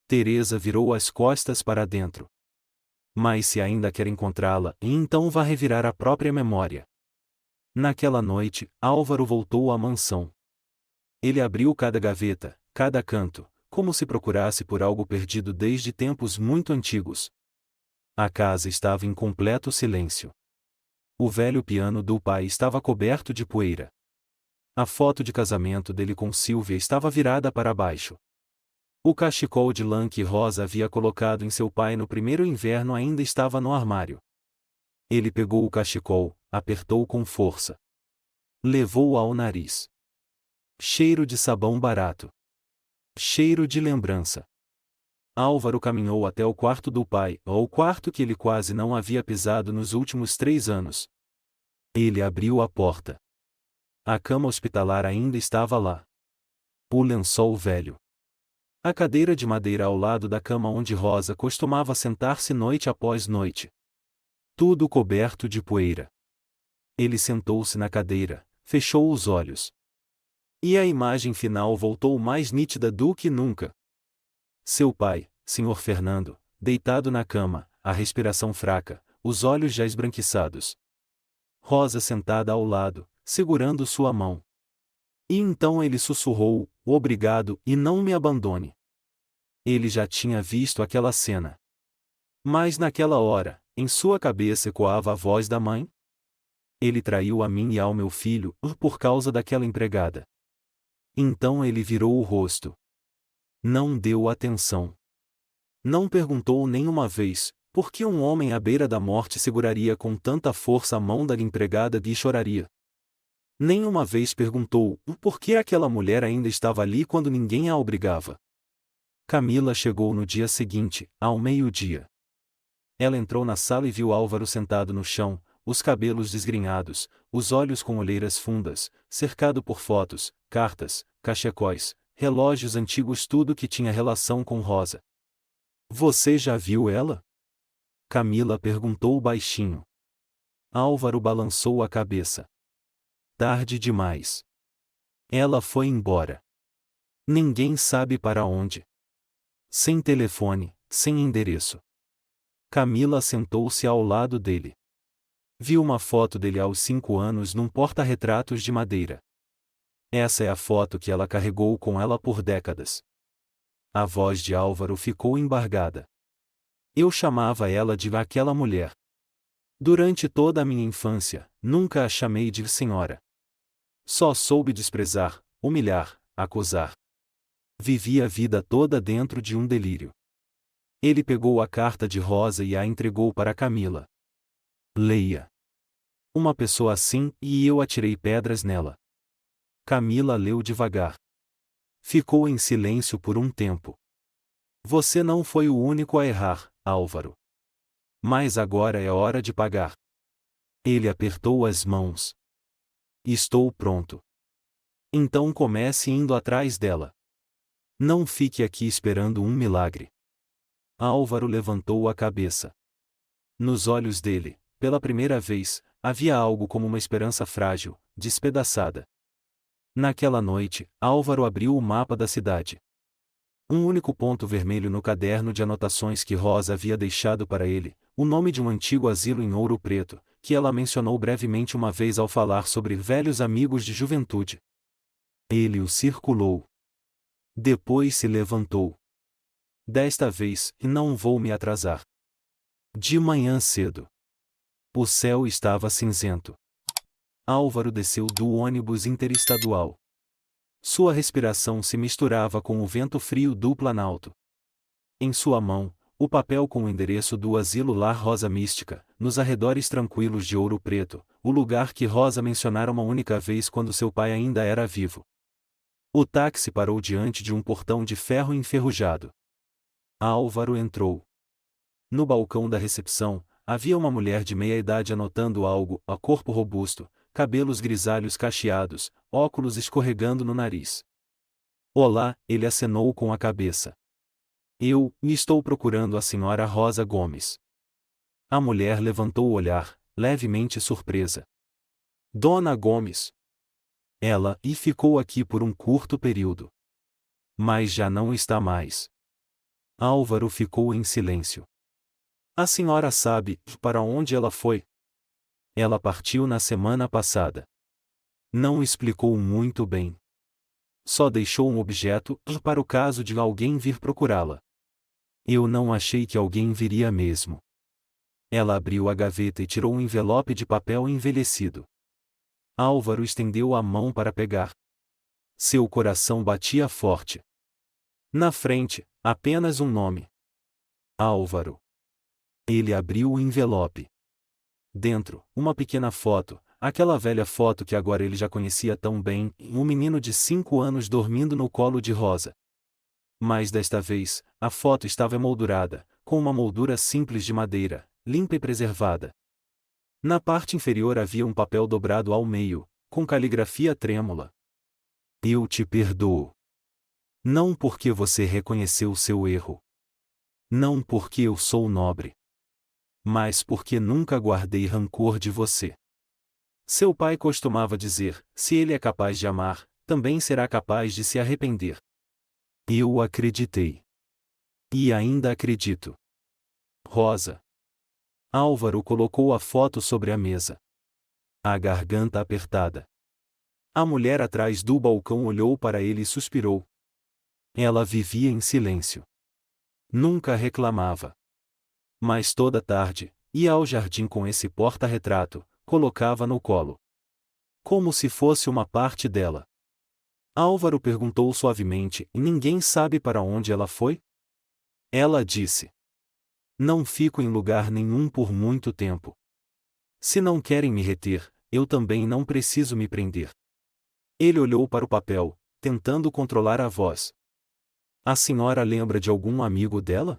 Teresa virou as costas para dentro. Mas se ainda quer encontrá-la, então vá revirar a própria memória. Naquela noite, Álvaro voltou à mansão. Ele abriu cada gaveta, cada canto, como se procurasse por algo perdido desde tempos muito antigos. A casa estava em completo silêncio. O velho piano do pai estava coberto de poeira. A foto de casamento dele com Silvia estava virada para baixo. O cachecol de lã que Rosa havia colocado em seu pai no primeiro inverno ainda estava no armário. Ele pegou o cachecol, apertou com força. Levou-o ao nariz. Cheiro de sabão barato. Cheiro de lembrança. Álvaro caminhou até o quarto do pai, ao quarto que ele quase não havia pisado nos últimos 3 anos. Ele abriu a porta. A cama hospitalar ainda estava lá. O lençol velho. A cadeira de madeira ao lado da cama onde Rosa costumava sentar-se noite após noite. Tudo coberto de poeira. Ele sentou-se na cadeira, fechou os olhos. E a imagem final voltou mais nítida do que nunca. Seu pai, Sr. Fernando, deitado na cama, a respiração fraca, os olhos já esbranquiçados. Rosa sentada ao lado, segurando sua mão. E então ele sussurrou: "Obrigado e não me abandone." Ele já tinha visto aquela cena. Mas naquela hora, em sua cabeça ecoava a voz da mãe. Ele traiu a mim e ao meu filho, por causa daquela empregada. Então ele virou o rosto. Não deu atenção. Não perguntou nenhuma vez, por que um homem à beira da morte seguraria com tanta força a mão da empregada e choraria. Nenhuma vez perguntou, por que aquela mulher ainda estava ali quando ninguém a obrigava. Camila chegou no dia seguinte, ao meio-dia. Ela entrou na sala e viu Álvaro sentado no chão, os cabelos desgrenhados, os olhos com olheiras fundas, cercado por fotos, cartas, cachecóis, relógios antigos, tudo que tinha relação com Rosa. "Você já viu ela?" Camila perguntou baixinho. Álvaro balançou a cabeça. Tarde demais. Ela foi embora. Ninguém sabe para onde. Sem telefone, sem endereço. Camila sentou-se ao lado dele. Viu uma foto dele aos 5 anos num porta-retratos de madeira. Essa é a foto que ela carregou com ela por décadas. A voz de Álvaro ficou embargada. Eu chamava ela de aquela mulher. Durante toda a minha infância, nunca a chamei de senhora. Só soube desprezar, humilhar, acusar. Vivi a vida toda dentro de um delírio. Ele pegou a carta de Rosa e a entregou para Camila. "Leia. Uma pessoa assim, e eu atirei pedras nela." Camila leu devagar. Ficou em silêncio por um tempo. "Você não foi o único a errar, Álvaro. Mas agora é hora de pagar." Ele apertou as mãos. "Estou pronto." "Então comece indo atrás dela. Não fique aqui esperando um milagre." Álvaro levantou a cabeça. Nos olhos dele, pela primeira vez, havia algo como uma esperança frágil, despedaçada. Naquela noite, Álvaro abriu o mapa da cidade. Um único ponto vermelho no caderno de anotações que Rosa havia deixado para ele, o nome de um antigo asilo em Ouro Preto, que ela mencionou brevemente uma vez ao falar sobre velhos amigos de juventude. Ele o circulou. Depois se levantou. "Desta vez, não vou me atrasar." De manhã cedo. O céu estava cinzento. Álvaro desceu do ônibus interestadual. Sua respiração se misturava com o vento frio do Planalto. Em sua mão, o papel com o endereço do asilo Lar Rosa Mística, nos arredores tranquilos de Ouro Preto, o lugar que Rosa mencionara uma única vez quando seu pai ainda era vivo. O táxi parou diante de um portão de ferro enferrujado. Álvaro entrou. No balcão da recepção, havia uma mulher de meia-idade anotando algo, a corpo robusto, cabelos grisalhos cacheados, óculos escorregando no nariz. Olá, ele acenou com a cabeça. Estou procurando a senhora Rosa Gomes. A mulher levantou o olhar, levemente surpresa. Dona Gomes. Ela ficou aqui por um curto período. Mas já não está mais. Álvaro ficou em silêncio. A senhora sabe para onde ela foi? Ela partiu na semana passada. Não explicou muito bem. Só deixou um objeto para o caso de alguém vir procurá-la. Eu não achei que alguém viria mesmo. Ela abriu a gaveta e tirou um envelope de papel envelhecido. Álvaro estendeu a mão para pegar. Seu coração batia forte. Na frente, apenas um nome. Álvaro. Ele abriu o envelope. Dentro, uma pequena foto, aquela velha foto que agora ele já conhecia tão bem, um menino de 5 anos dormindo no colo de Rosa. Mas desta vez, a foto estava emoldurada, com uma moldura simples de madeira, limpa e preservada. Na parte inferior havia um papel dobrado ao meio, com caligrafia trêmula. Eu te perdoo. Não porque você reconheceu seu erro. Não porque eu sou nobre. Mas porque nunca guardei rancor de você. Seu pai costumava dizer, se ele é capaz de amar, também será capaz de se arrepender. Eu acreditei. E ainda acredito. Rosa. Álvaro colocou a foto sobre a mesa. A garganta apertada. A mulher atrás do balcão olhou para ele e suspirou. Ela vivia em silêncio. Nunca reclamava. Mas toda tarde, ia ao jardim com esse porta-retrato, colocava no colo. Como se fosse uma parte dela. Álvaro perguntou suavemente, e ninguém sabe para onde ela foi? Ela disse. Não fico em lugar nenhum por muito tempo. Se não querem me reter, eu também não preciso me prender. Ele olhou para o papel, tentando controlar a voz. A senhora lembra de algum amigo dela?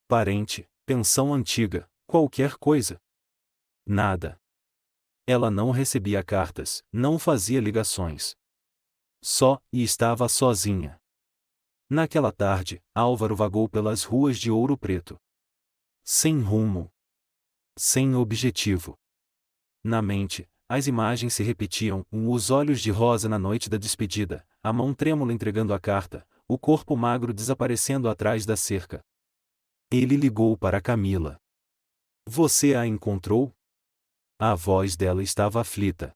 Parente, pensão antiga, qualquer coisa? Nada. Ela não recebia cartas, não fazia ligações. E estava sozinha. Naquela tarde, Álvaro vagou pelas ruas de Ouro Preto. Sem rumo. Sem objetivo. Na mente, as imagens se repetiam, os olhos de Rosa na noite da despedida, a mão trêmula entregando a carta, o corpo magro desaparecendo atrás da cerca. Ele ligou para Camila. Você a encontrou? A voz dela estava aflita.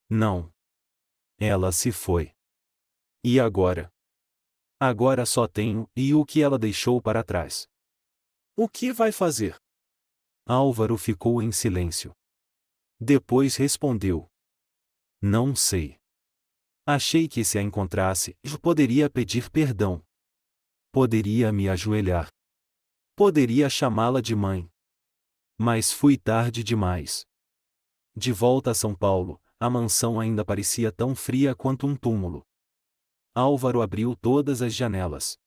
Não. Ela se foi. E agora? Agora só tenho o que ela deixou para trás. O que vai fazer? Álvaro ficou em silêncio. Depois respondeu. Não sei. Achei que se a encontrasse, poderia pedir perdão. Poderia me ajoelhar. Poderia chamá-la de mãe. Mas fui tarde demais. De volta a São Paulo, a mansão ainda parecia tão fria quanto um túmulo. Álvaro abriu todas as janelas.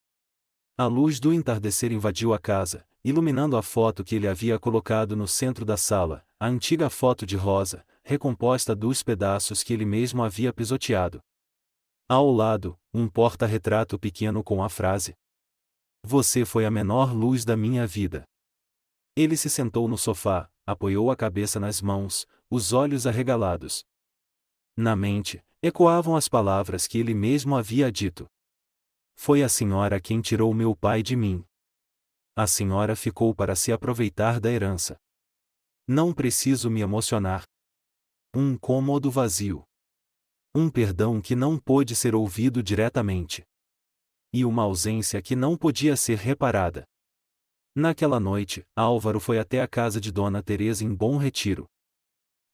A luz do entardecer invadiu a casa, iluminando a foto que ele havia colocado no centro da sala, a antiga foto de Rosa, recomposta dos pedaços que ele mesmo havia pisoteado. Ao lado, um porta-retrato pequeno com a frase: Você foi a menor luz da minha vida. Ele se sentou no sofá, apoiou a cabeça nas mãos, os olhos arregalados. Na mente, ecoavam as palavras que ele mesmo havia dito. Foi a senhora quem tirou meu pai de mim. A senhora ficou para se aproveitar da herança. Não preciso me emocionar. Um cômodo vazio. Um perdão que não pôde ser ouvido diretamente. E uma ausência que não podia ser reparada. Naquela noite, Álvaro foi até a casa de Dona Teresa em Bom Retiro.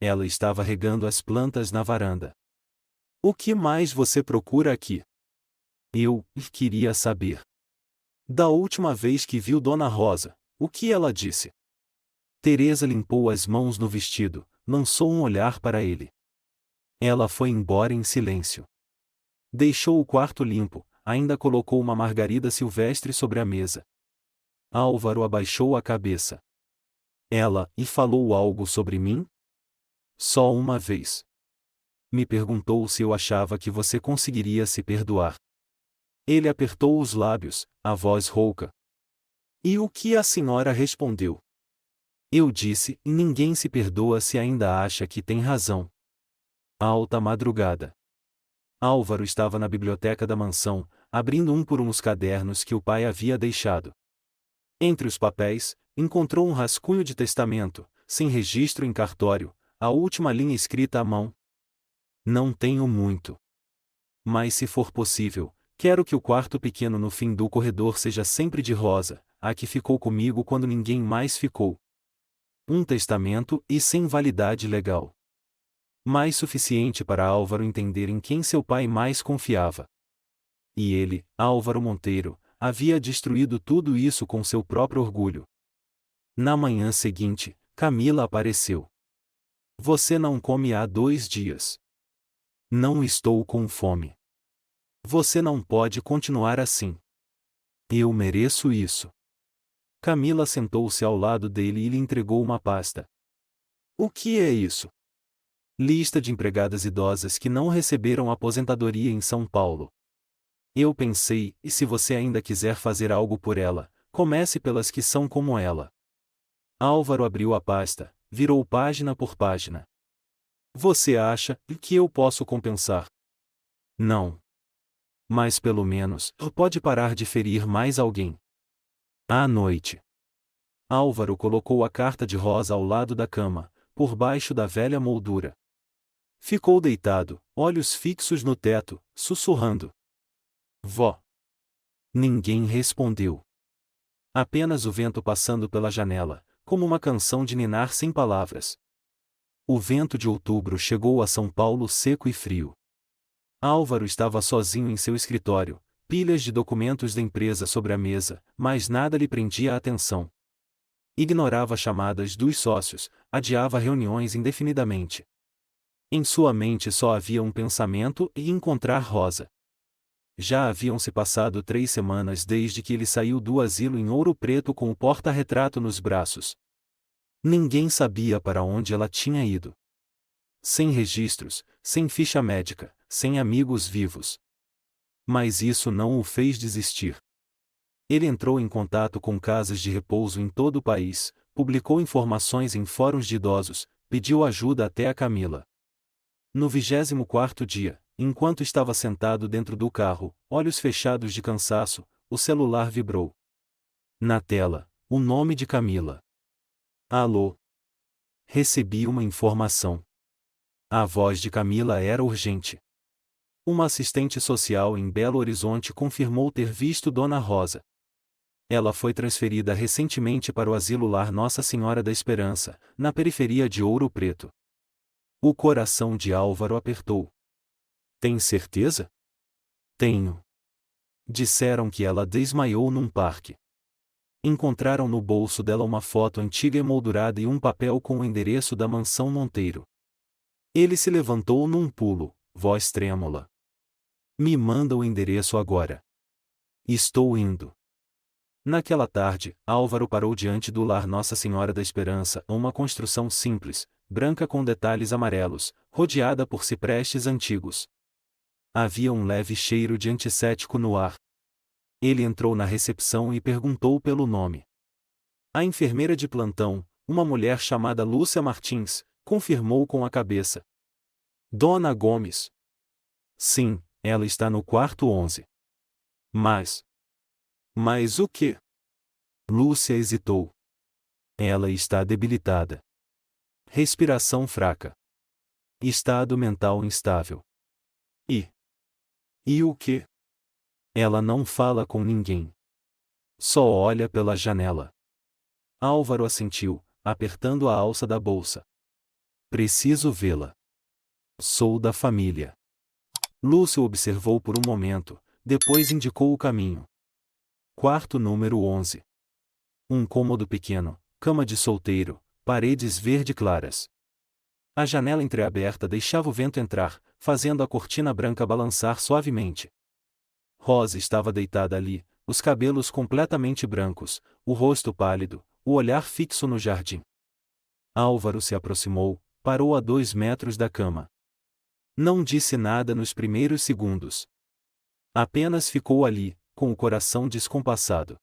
Ela estava regando as plantas na varanda. O que mais você procura aqui? Eu queria saber. Da última vez que viu Dona Rosa, o que ela disse? Teresa limpou as mãos no vestido, lançou um olhar para ele. Ela foi embora em silêncio. Deixou o quarto limpo, ainda colocou uma margarida silvestre sobre a mesa. Álvaro abaixou a cabeça. Ela, e falou algo sobre mim? Só uma vez. Me perguntou se eu achava que você conseguiria se perdoar. Ele apertou os lábios, a voz rouca. E o que a senhora respondeu? Eu disse, ninguém se perdoa se ainda acha que tem razão. Alta madrugada. Álvaro estava na biblioteca da mansão, abrindo um por um os cadernos que o pai havia deixado. Entre os papéis, encontrou um rascunho de testamento, sem registro em cartório, a última linha escrita à mão. Não tenho muito. Mas se for possível, quero que o quarto pequeno no fim do corredor seja sempre de Rosa, a que ficou comigo quando ninguém mais ficou. Um testamento e sem validade legal. Mais suficiente para Álvaro entender em quem seu pai mais confiava. E ele, Álvaro Monteiro, havia destruído tudo isso com seu próprio orgulho. Na manhã seguinte, Camila apareceu. Você não come há 2 dias. Não estou com fome. Você não pode continuar assim. Eu mereço isso. Camila sentou-se ao lado dele e lhe entregou uma pasta. O que é isso? Lista de empregadas idosas que não receberam aposentadoria em São Paulo. Eu pensei, e se você ainda quiser fazer algo por ela, comece pelas que são como ela. Álvaro abriu a pasta, virou página por página. Você acha que eu posso compensar? Não. Mas pelo menos, pode parar de ferir mais alguém. À noite. Álvaro colocou a carta de Rosa ao lado da cama, por baixo da velha moldura. Ficou deitado, olhos fixos no teto, sussurrando. Vó. Ninguém respondeu. Apenas o vento passando pela janela, como uma canção de ninar sem palavras. O vento de outubro chegou a São Paulo seco e frio. Álvaro estava sozinho em seu escritório, pilhas de documentos da empresa sobre a mesa, mas nada lhe prendia a atenção. Ignorava chamadas dos sócios, adiava reuniões indefinidamente. Em sua mente só havia um pensamento e encontrar Rosa. Já haviam se passado 3 semanas desde que ele saiu do asilo em Ouro Preto com o porta-retrato nos braços. Ninguém sabia para onde ela tinha ido. Sem registros, sem ficha médica, sem amigos vivos. Mas isso não o fez desistir. Ele entrou em contato com casas de repouso em todo o país, publicou informações em fóruns de idosos, pediu ajuda até a Camila. No 24º dia, enquanto estava sentado dentro do carro, olhos fechados de cansaço, o celular vibrou. Na tela, o nome de Camila. Alô? Recebi uma informação. A voz de Camila era urgente. Uma assistente social em Belo Horizonte confirmou ter visto Dona Rosa. Ela foi transferida recentemente para o asilo lar Nossa Senhora da Esperança, na periferia de Ouro Preto. O coração de Álvaro apertou. Tem certeza? Tenho. Disseram que ela desmaiou num parque. Encontraram no bolso dela uma foto antiga emoldurada e um papel com o endereço da mansão Monteiro. Ele se levantou num pulo, voz trêmula. Me manda o endereço agora. Estou indo. Naquela tarde, Álvaro parou diante do lar Nossa Senhora da Esperança, uma construção simples, branca com detalhes amarelos, rodeada por ciprestes antigos. Havia um leve cheiro de antisséptico no ar. Ele entrou na recepção e perguntou pelo nome. A enfermeira de plantão, uma mulher chamada Lúcia Martins, confirmou com a cabeça. Dona Gomes. Sim, ela está no quarto 11. Mas o quê? Lúcia hesitou. Ela está debilitada. Respiração fraca. Estado mental instável. E o quê? Ela não fala com ninguém. Só olha pela janela. Álvaro assentiu, apertando a alça da bolsa. Preciso vê-la. Sou da família. Lúcio observou por um momento, depois indicou o caminho. quarto número 11. Um cômodo pequeno, cama de solteiro, paredes verde claras. A janela entreaberta deixava o vento entrar, fazendo a cortina branca balançar suavemente. Rosa estava deitada ali, os cabelos completamente brancos, o rosto pálido, o olhar fixo no jardim. Álvaro se aproximou, parou a 2 metros da cama. Não disse nada nos primeiros segundos. Apenas ficou ali, com o coração descompassado.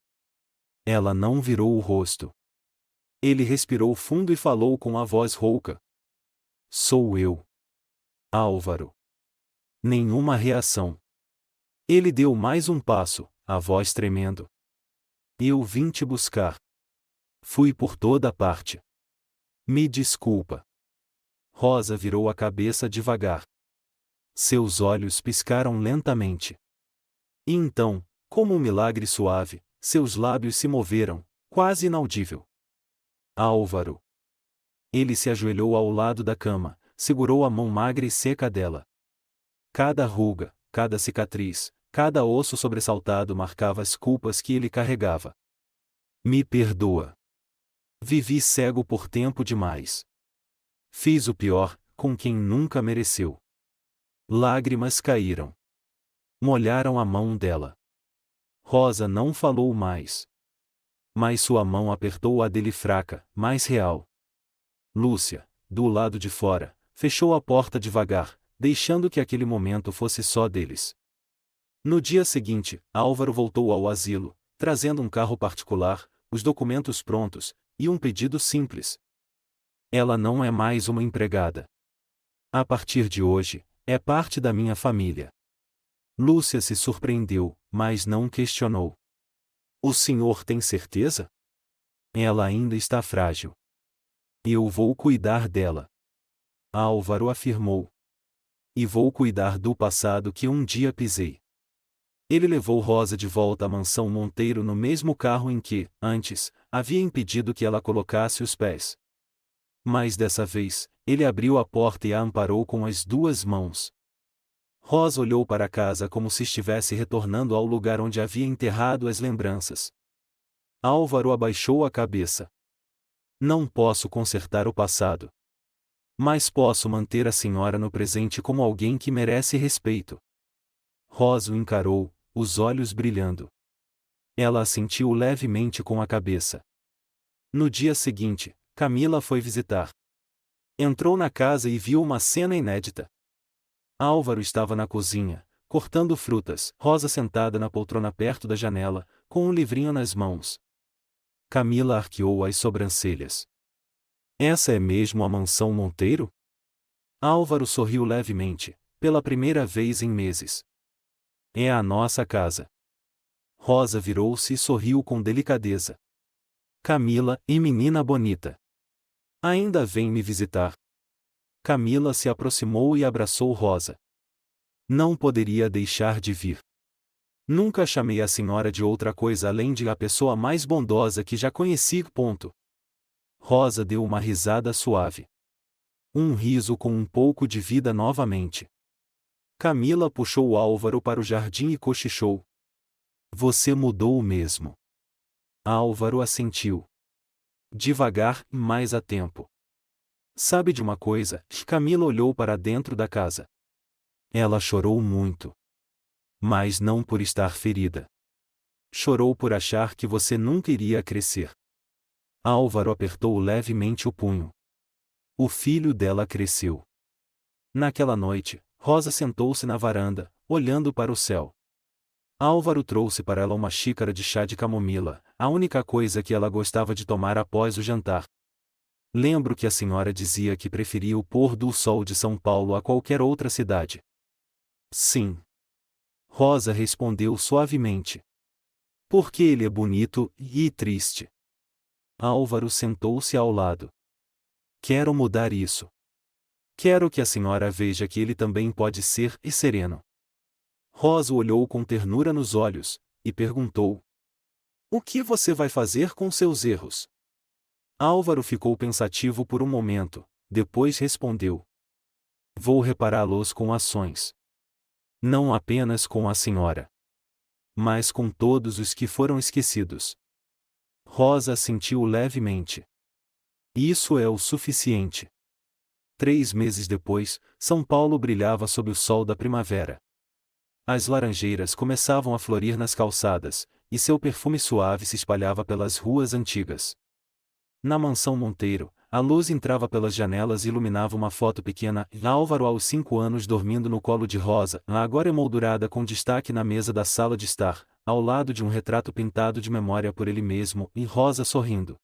Ela não virou o rosto. Ele respirou fundo e falou com a voz rouca. Sou eu. Álvaro. Nenhuma reação. Ele deu mais um passo, a voz tremendo. Eu vim te buscar. Fui por toda parte. Me desculpa. Rosa virou a cabeça devagar. Seus olhos piscaram lentamente. E então, como um milagre suave, seus lábios se moveram, quase inaudível. Álvaro. Ele se ajoelhou ao lado da cama, segurou a mão magra e seca dela. Cada ruga, cada cicatriz, cada osso sobressaltado marcava as culpas que ele carregava. Me perdoa. Vivi cego por tempo demais. Fiz o pior, com quem nunca mereceu. Lágrimas caíram. Molharam a mão dela. Rosa não falou mais. Mas sua mão apertou a dele fraca, mais real. Lúcia, do lado de fora, fechou a porta devagar, deixando que aquele momento fosse só deles. No dia seguinte, Álvaro voltou ao asilo, trazendo um carro particular, os documentos prontos, e um pedido simples. Ela não é mais uma empregada. A partir de hoje, é parte da minha família. Lúcia se surpreendeu, mas não questionou. O senhor tem certeza? Ela ainda está frágil. Eu vou cuidar dela. Álvaro afirmou. E vou cuidar do passado que um dia pisei. Ele levou Rosa de volta à mansão Monteiro no mesmo carro em que, antes, havia impedido que ela colocasse os pés. Mas dessa vez, ele abriu a porta e a amparou com as 2 mãos. Rosa olhou para a casa como se estivesse retornando ao lugar onde havia enterrado as lembranças. Álvaro abaixou a cabeça. Não posso consertar o passado. Mas posso manter a senhora no presente como alguém que merece respeito. Rosa o encarou, os olhos brilhando. Ela assentiu levemente com a cabeça. No dia seguinte, Camila foi visitar. Entrou na casa e viu uma cena inédita. Álvaro estava na cozinha, cortando frutas, Rosa sentada na poltrona perto da janela, com um livrinho nas mãos. Camila arqueou as sobrancelhas. Essa é mesmo a mansão Monteiro? Álvaro sorriu levemente, pela primeira vez em meses. É a nossa casa. Rosa virou-se e sorriu com delicadeza. Camila, e menina bonita. Ainda vem me visitar? Camila se aproximou e abraçou Rosa. Não poderia deixar de vir. Nunca chamei a senhora de outra coisa além de a pessoa mais bondosa que já conheci. Rosa deu uma risada suave. Um riso com um pouco de vida novamente. Camila puxou Álvaro para o jardim e cochichou. Você mudou mesmo. Álvaro assentiu. Devagar, mais a tempo. Sabe de uma coisa? Camila olhou para dentro da casa. Ela chorou muito. Mas não por estar ferida. Chorou por achar que você nunca iria crescer. Álvaro apertou levemente o punho. O filho dela cresceu. Naquela noite, Rosa sentou-se na varanda, olhando para o céu. Álvaro trouxe para ela uma xícara de chá de camomila, a única coisa que ela gostava de tomar após o jantar. Lembro que a senhora dizia que preferia o pôr do sol de São Paulo a qualquer outra cidade. Sim. Rosa respondeu suavemente. Porque ele é bonito e triste. Álvaro sentou-se ao lado. Quero mudar isso. Quero que a senhora veja que ele também pode ser e sereno. Rosa olhou com ternura nos olhos, e perguntou. O que você vai fazer com seus erros? Álvaro ficou pensativo por um momento, depois respondeu. Vou repará-los com ações. Não apenas com a senhora. mas com todos os que foram esquecidos. Rosa assentiu levemente. Isso é o suficiente. 3 meses depois, São Paulo brilhava sob o sol da primavera. As laranjeiras começavam a florir nas calçadas, e seu perfume suave se espalhava pelas ruas antigas. Na mansão Monteiro, a luz entrava pelas janelas e iluminava uma foto pequena, Álvaro aos 5 anos dormindo no colo de Rosa, agora emoldurada com destaque na mesa da sala de estar, ao lado de um retrato pintado de memória por ele mesmo, e Rosa sorrindo.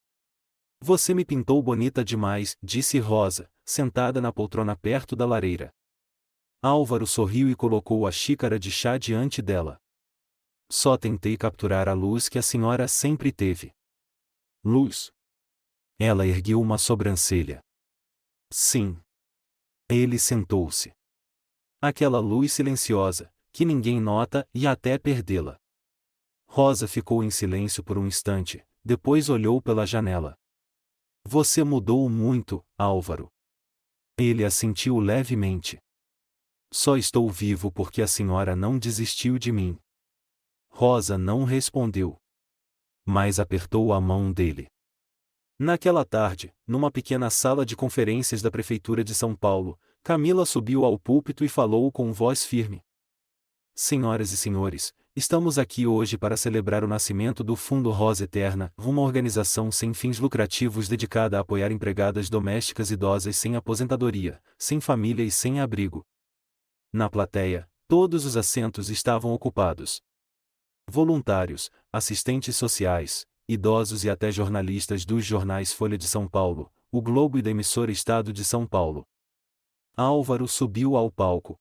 Você me pintou bonita demais, disse Rosa, sentada na poltrona perto da lareira. Álvaro sorriu e colocou a xícara de chá diante dela. Só tentei capturar a luz que a senhora sempre teve. Luz? Ela ergueu uma sobrancelha. Sim. Ele sentou-se. Aquela luz silenciosa, que ninguém nota e até perdê-la. Rosa ficou em silêncio por um instante, depois olhou pela janela. Você mudou muito, Álvaro. Ele assentiu levemente. Só estou vivo porque a senhora não desistiu de mim. Rosa não respondeu. Mas apertou a mão dele. Naquela tarde, numa pequena sala de conferências da Prefeitura de São Paulo, Camila subiu ao púlpito e falou com voz firme. Senhoras e senhores, estamos aqui hoje para celebrar o nascimento do Fundo Rosa Eterna, uma organização sem fins lucrativos dedicada a apoiar empregadas domésticas idosas sem aposentadoria, sem família e sem abrigo. Na plateia, todos os assentos estavam ocupados. Voluntários, assistentes sociais, idosos e até jornalistas dos jornais Folha de São Paulo, O Globo e da emissora Estado de São Paulo. Álvaro subiu ao palco.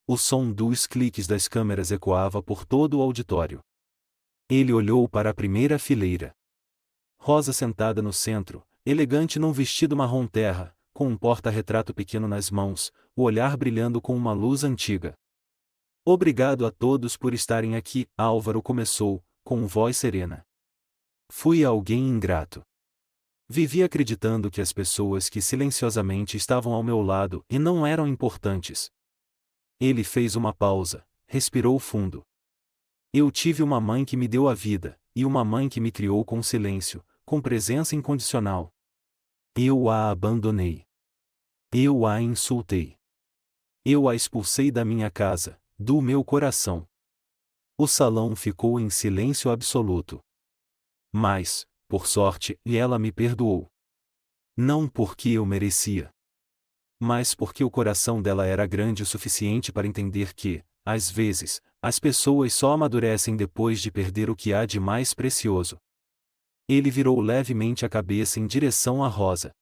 O som dos cliques das câmeras ecoava por todo o auditório. Ele olhou para a primeira fileira. Rosa sentada no centro, elegante num vestido marrom terra, com um porta-retrato pequeno nas mãos, o olhar brilhando com uma luz antiga. Obrigado a todos por estarem aqui, Álvaro começou, com voz serena. Fui alguém ingrato. Vivi acreditando que as pessoas que silenciosamente estavam ao meu lado e não eram importantes. Ele fez uma pausa, respirou fundo. Eu tive uma mãe que me deu a vida, e uma mãe que me criou com silêncio, com presença incondicional. Eu a abandonei. Eu a insultei. Eu a expulsei da minha casa, do meu coração. O salão ficou em silêncio absoluto. Mas, por sorte, ela me perdoou. Não porque eu merecia, mas porque o coração dela era grande o suficiente para entender que, às vezes, as pessoas só amadurecem depois de perder o que há de mais precioso. Ele virou levemente a cabeça em direção a Rosa.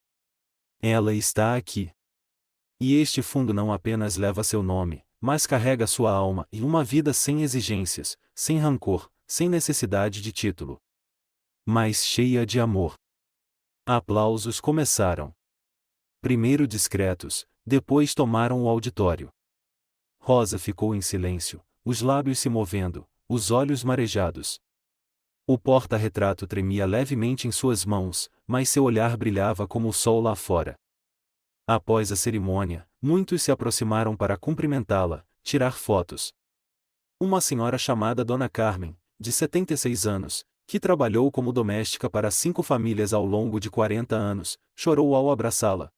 Ela está aqui. E este fundo não apenas leva seu nome, mas carrega sua alma e uma vida sem exigências, sem rancor, sem necessidade de título, mas cheia de amor. Aplausos começaram. Primeiro discretos, depois tomaram o auditório. Rosa ficou em silêncio, os lábios se movendo, os olhos marejados. O porta-retrato tremia levemente em suas mãos, mas seu olhar brilhava como o sol lá fora. Após a cerimônia, muitos se aproximaram para cumprimentá-la, tirar fotos. Uma senhora chamada Dona Carmen, de 76 anos, que trabalhou como doméstica para 5 famílias ao longo de 40 anos, chorou ao abraçá-la.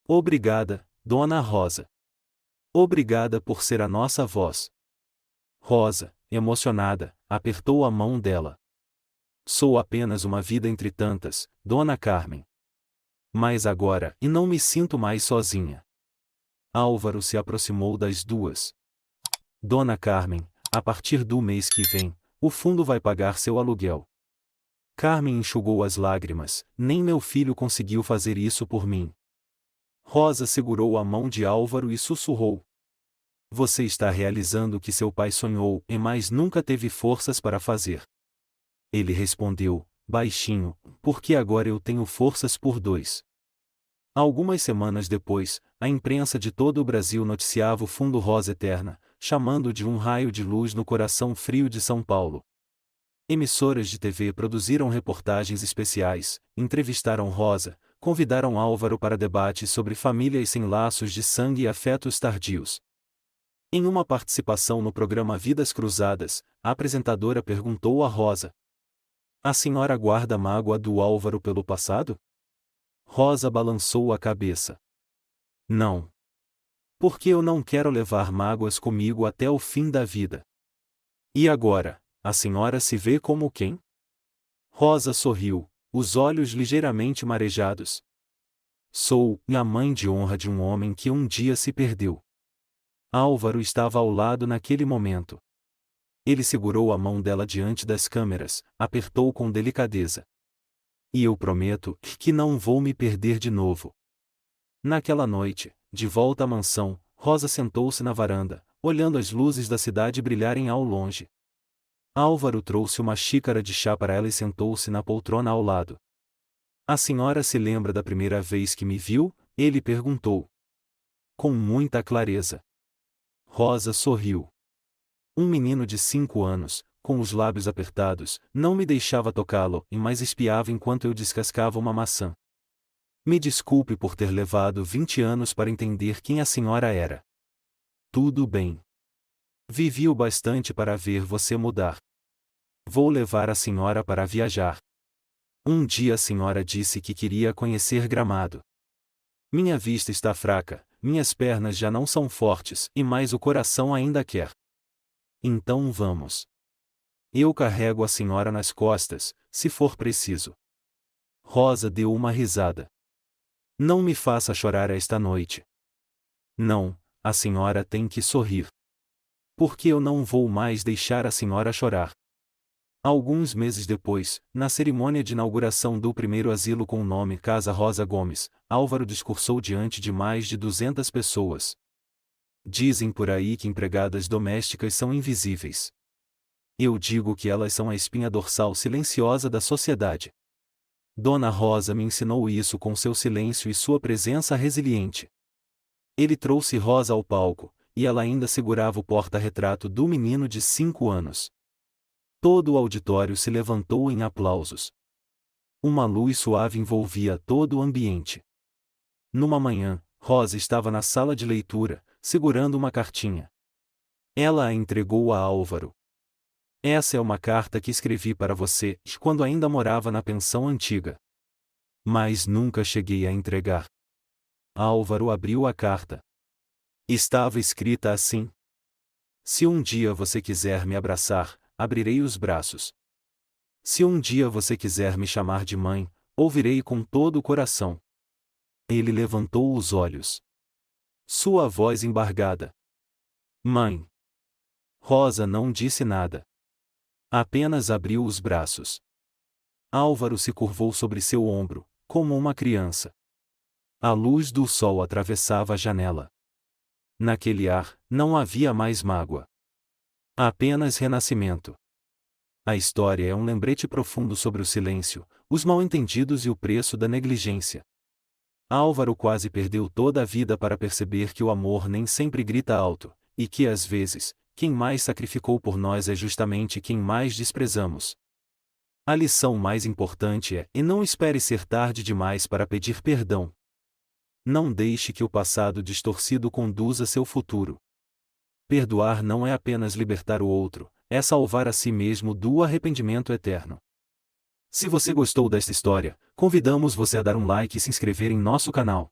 Obrigada, Dona Rosa. Obrigada por ser a nossa voz. Rosa, emocionada, apertou a mão dela. Sou apenas uma vida entre tantas, Dona Carmen. Mas agora, e não me sinto mais sozinha. Álvaro se aproximou das duas. Dona Carmen, a partir do mês que vem, o fundo vai pagar seu aluguel. Carmen enxugou as lágrimas, nem meu filho conseguiu fazer isso por mim. Rosa segurou a mão de Álvaro e sussurrou. Você está realizando o que seu pai sonhou e mais nunca teve forças para fazer. Ele respondeu, baixinho, porque agora eu tenho forças por 2. Algumas semanas depois, a imprensa de todo o Brasil noticiava o Fundo Rosa Eterna, chamando de um raio de luz no coração frio de São Paulo. Emissoras de TV produziram reportagens especiais, entrevistaram Rosa, convidaram Álvaro para debates sobre famílias sem laços de sangue e afetos tardios. Em uma participação no programa Vidas Cruzadas, a apresentadora perguntou a Rosa. A senhora guarda mágoa do Álvaro pelo passado? Rosa balançou a cabeça. Não. Porque eu não quero levar mágoas comigo até o fim da vida. E agora, a senhora se vê como quem? Rosa sorriu, os olhos ligeiramente marejados. Sou a mãe de honra de um homem que um dia se perdeu. Álvaro estava ao lado naquele momento. Ele segurou a mão dela diante das câmeras, apertou com delicadeza. E eu prometo que não vou me perder de novo. Naquela noite, de volta à mansão, Rosa sentou-se na varanda, olhando as luzes da cidade brilharem ao longe. Álvaro trouxe uma xícara de chá para ela e sentou-se na poltrona ao lado. A senhora se lembra da primeira vez que me viu? Ele perguntou. Com muita clareza. Rosa sorriu. Um menino de 5 anos, com os lábios apertados, não me deixava tocá-lo, mas espiava enquanto eu descascava uma maçã. Me desculpe por ter levado 20 anos para entender quem a senhora era. Tudo bem. Vivi o bastante para ver você mudar. Vou levar a senhora para viajar. Um dia a senhora disse que queria conhecer Gramado. Minha vista está fraca, minhas pernas já não são fortes, e mais o coração ainda quer. Então vamos. Eu carrego a senhora nas costas, se for preciso. Rosa deu uma risada. Não me faça chorar esta noite. Não, a senhora tem que sorrir. Porque eu não vou mais deixar a senhora chorar. Alguns meses depois, na cerimônia de inauguração do primeiro asilo com o nome Casa Rosa Gomes, Álvaro discursou diante de mais de 200 pessoas. Dizem por aí que empregadas domésticas são invisíveis. Eu digo que elas são a espinha dorsal silenciosa da sociedade. Dona Rosa me ensinou isso com seu silêncio e sua presença resiliente. Ele trouxe Rosa ao palco, e ela ainda segurava o porta-retrato do menino de 5 anos. Todo o auditório se levantou em aplausos. Uma luz suave envolvia todo o ambiente. Numa manhã, Rosa estava na sala de leitura, segurando uma cartinha. Ela a entregou a Álvaro. Essa é uma carta que escrevi para você, quando ainda morava na pensão antiga. Mas nunca cheguei a entregar. Álvaro abriu a carta. Estava escrita assim: Se um dia você quiser me abraçar, abrirei os braços. Se um dia você quiser me chamar de mãe, ouvirei com todo o coração. Ele levantou os olhos. Sua voz embargada. Mãe. Rosa não disse nada. Apenas abriu os braços. Álvaro se curvou sobre seu ombro, como uma criança. A luz do sol atravessava a janela. Naquele ar, não havia mais mágoa. Apenas renascimento. A história é um lembrete profundo sobre o silêncio, os mal-entendidos e o preço da negligência. Álvaro quase perdeu toda a vida para perceber que o amor nem sempre grita alto, e que às vezes, quem mais sacrificou por nós é justamente quem mais desprezamos. A lição mais importante é: e não espere ser tarde demais para pedir perdão. Não deixe que o passado distorcido conduza seu futuro. Perdoar não é apenas libertar o outro, é salvar a si mesmo do arrependimento eterno. Se você gostou desta história, convidamos você a dar um like e se inscrever em nosso canal.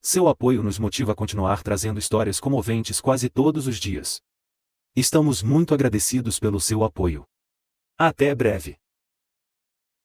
Seu apoio nos motiva a continuar trazendo histórias comoventes quase todos os dias. Estamos muito agradecidos pelo seu apoio. Até breve!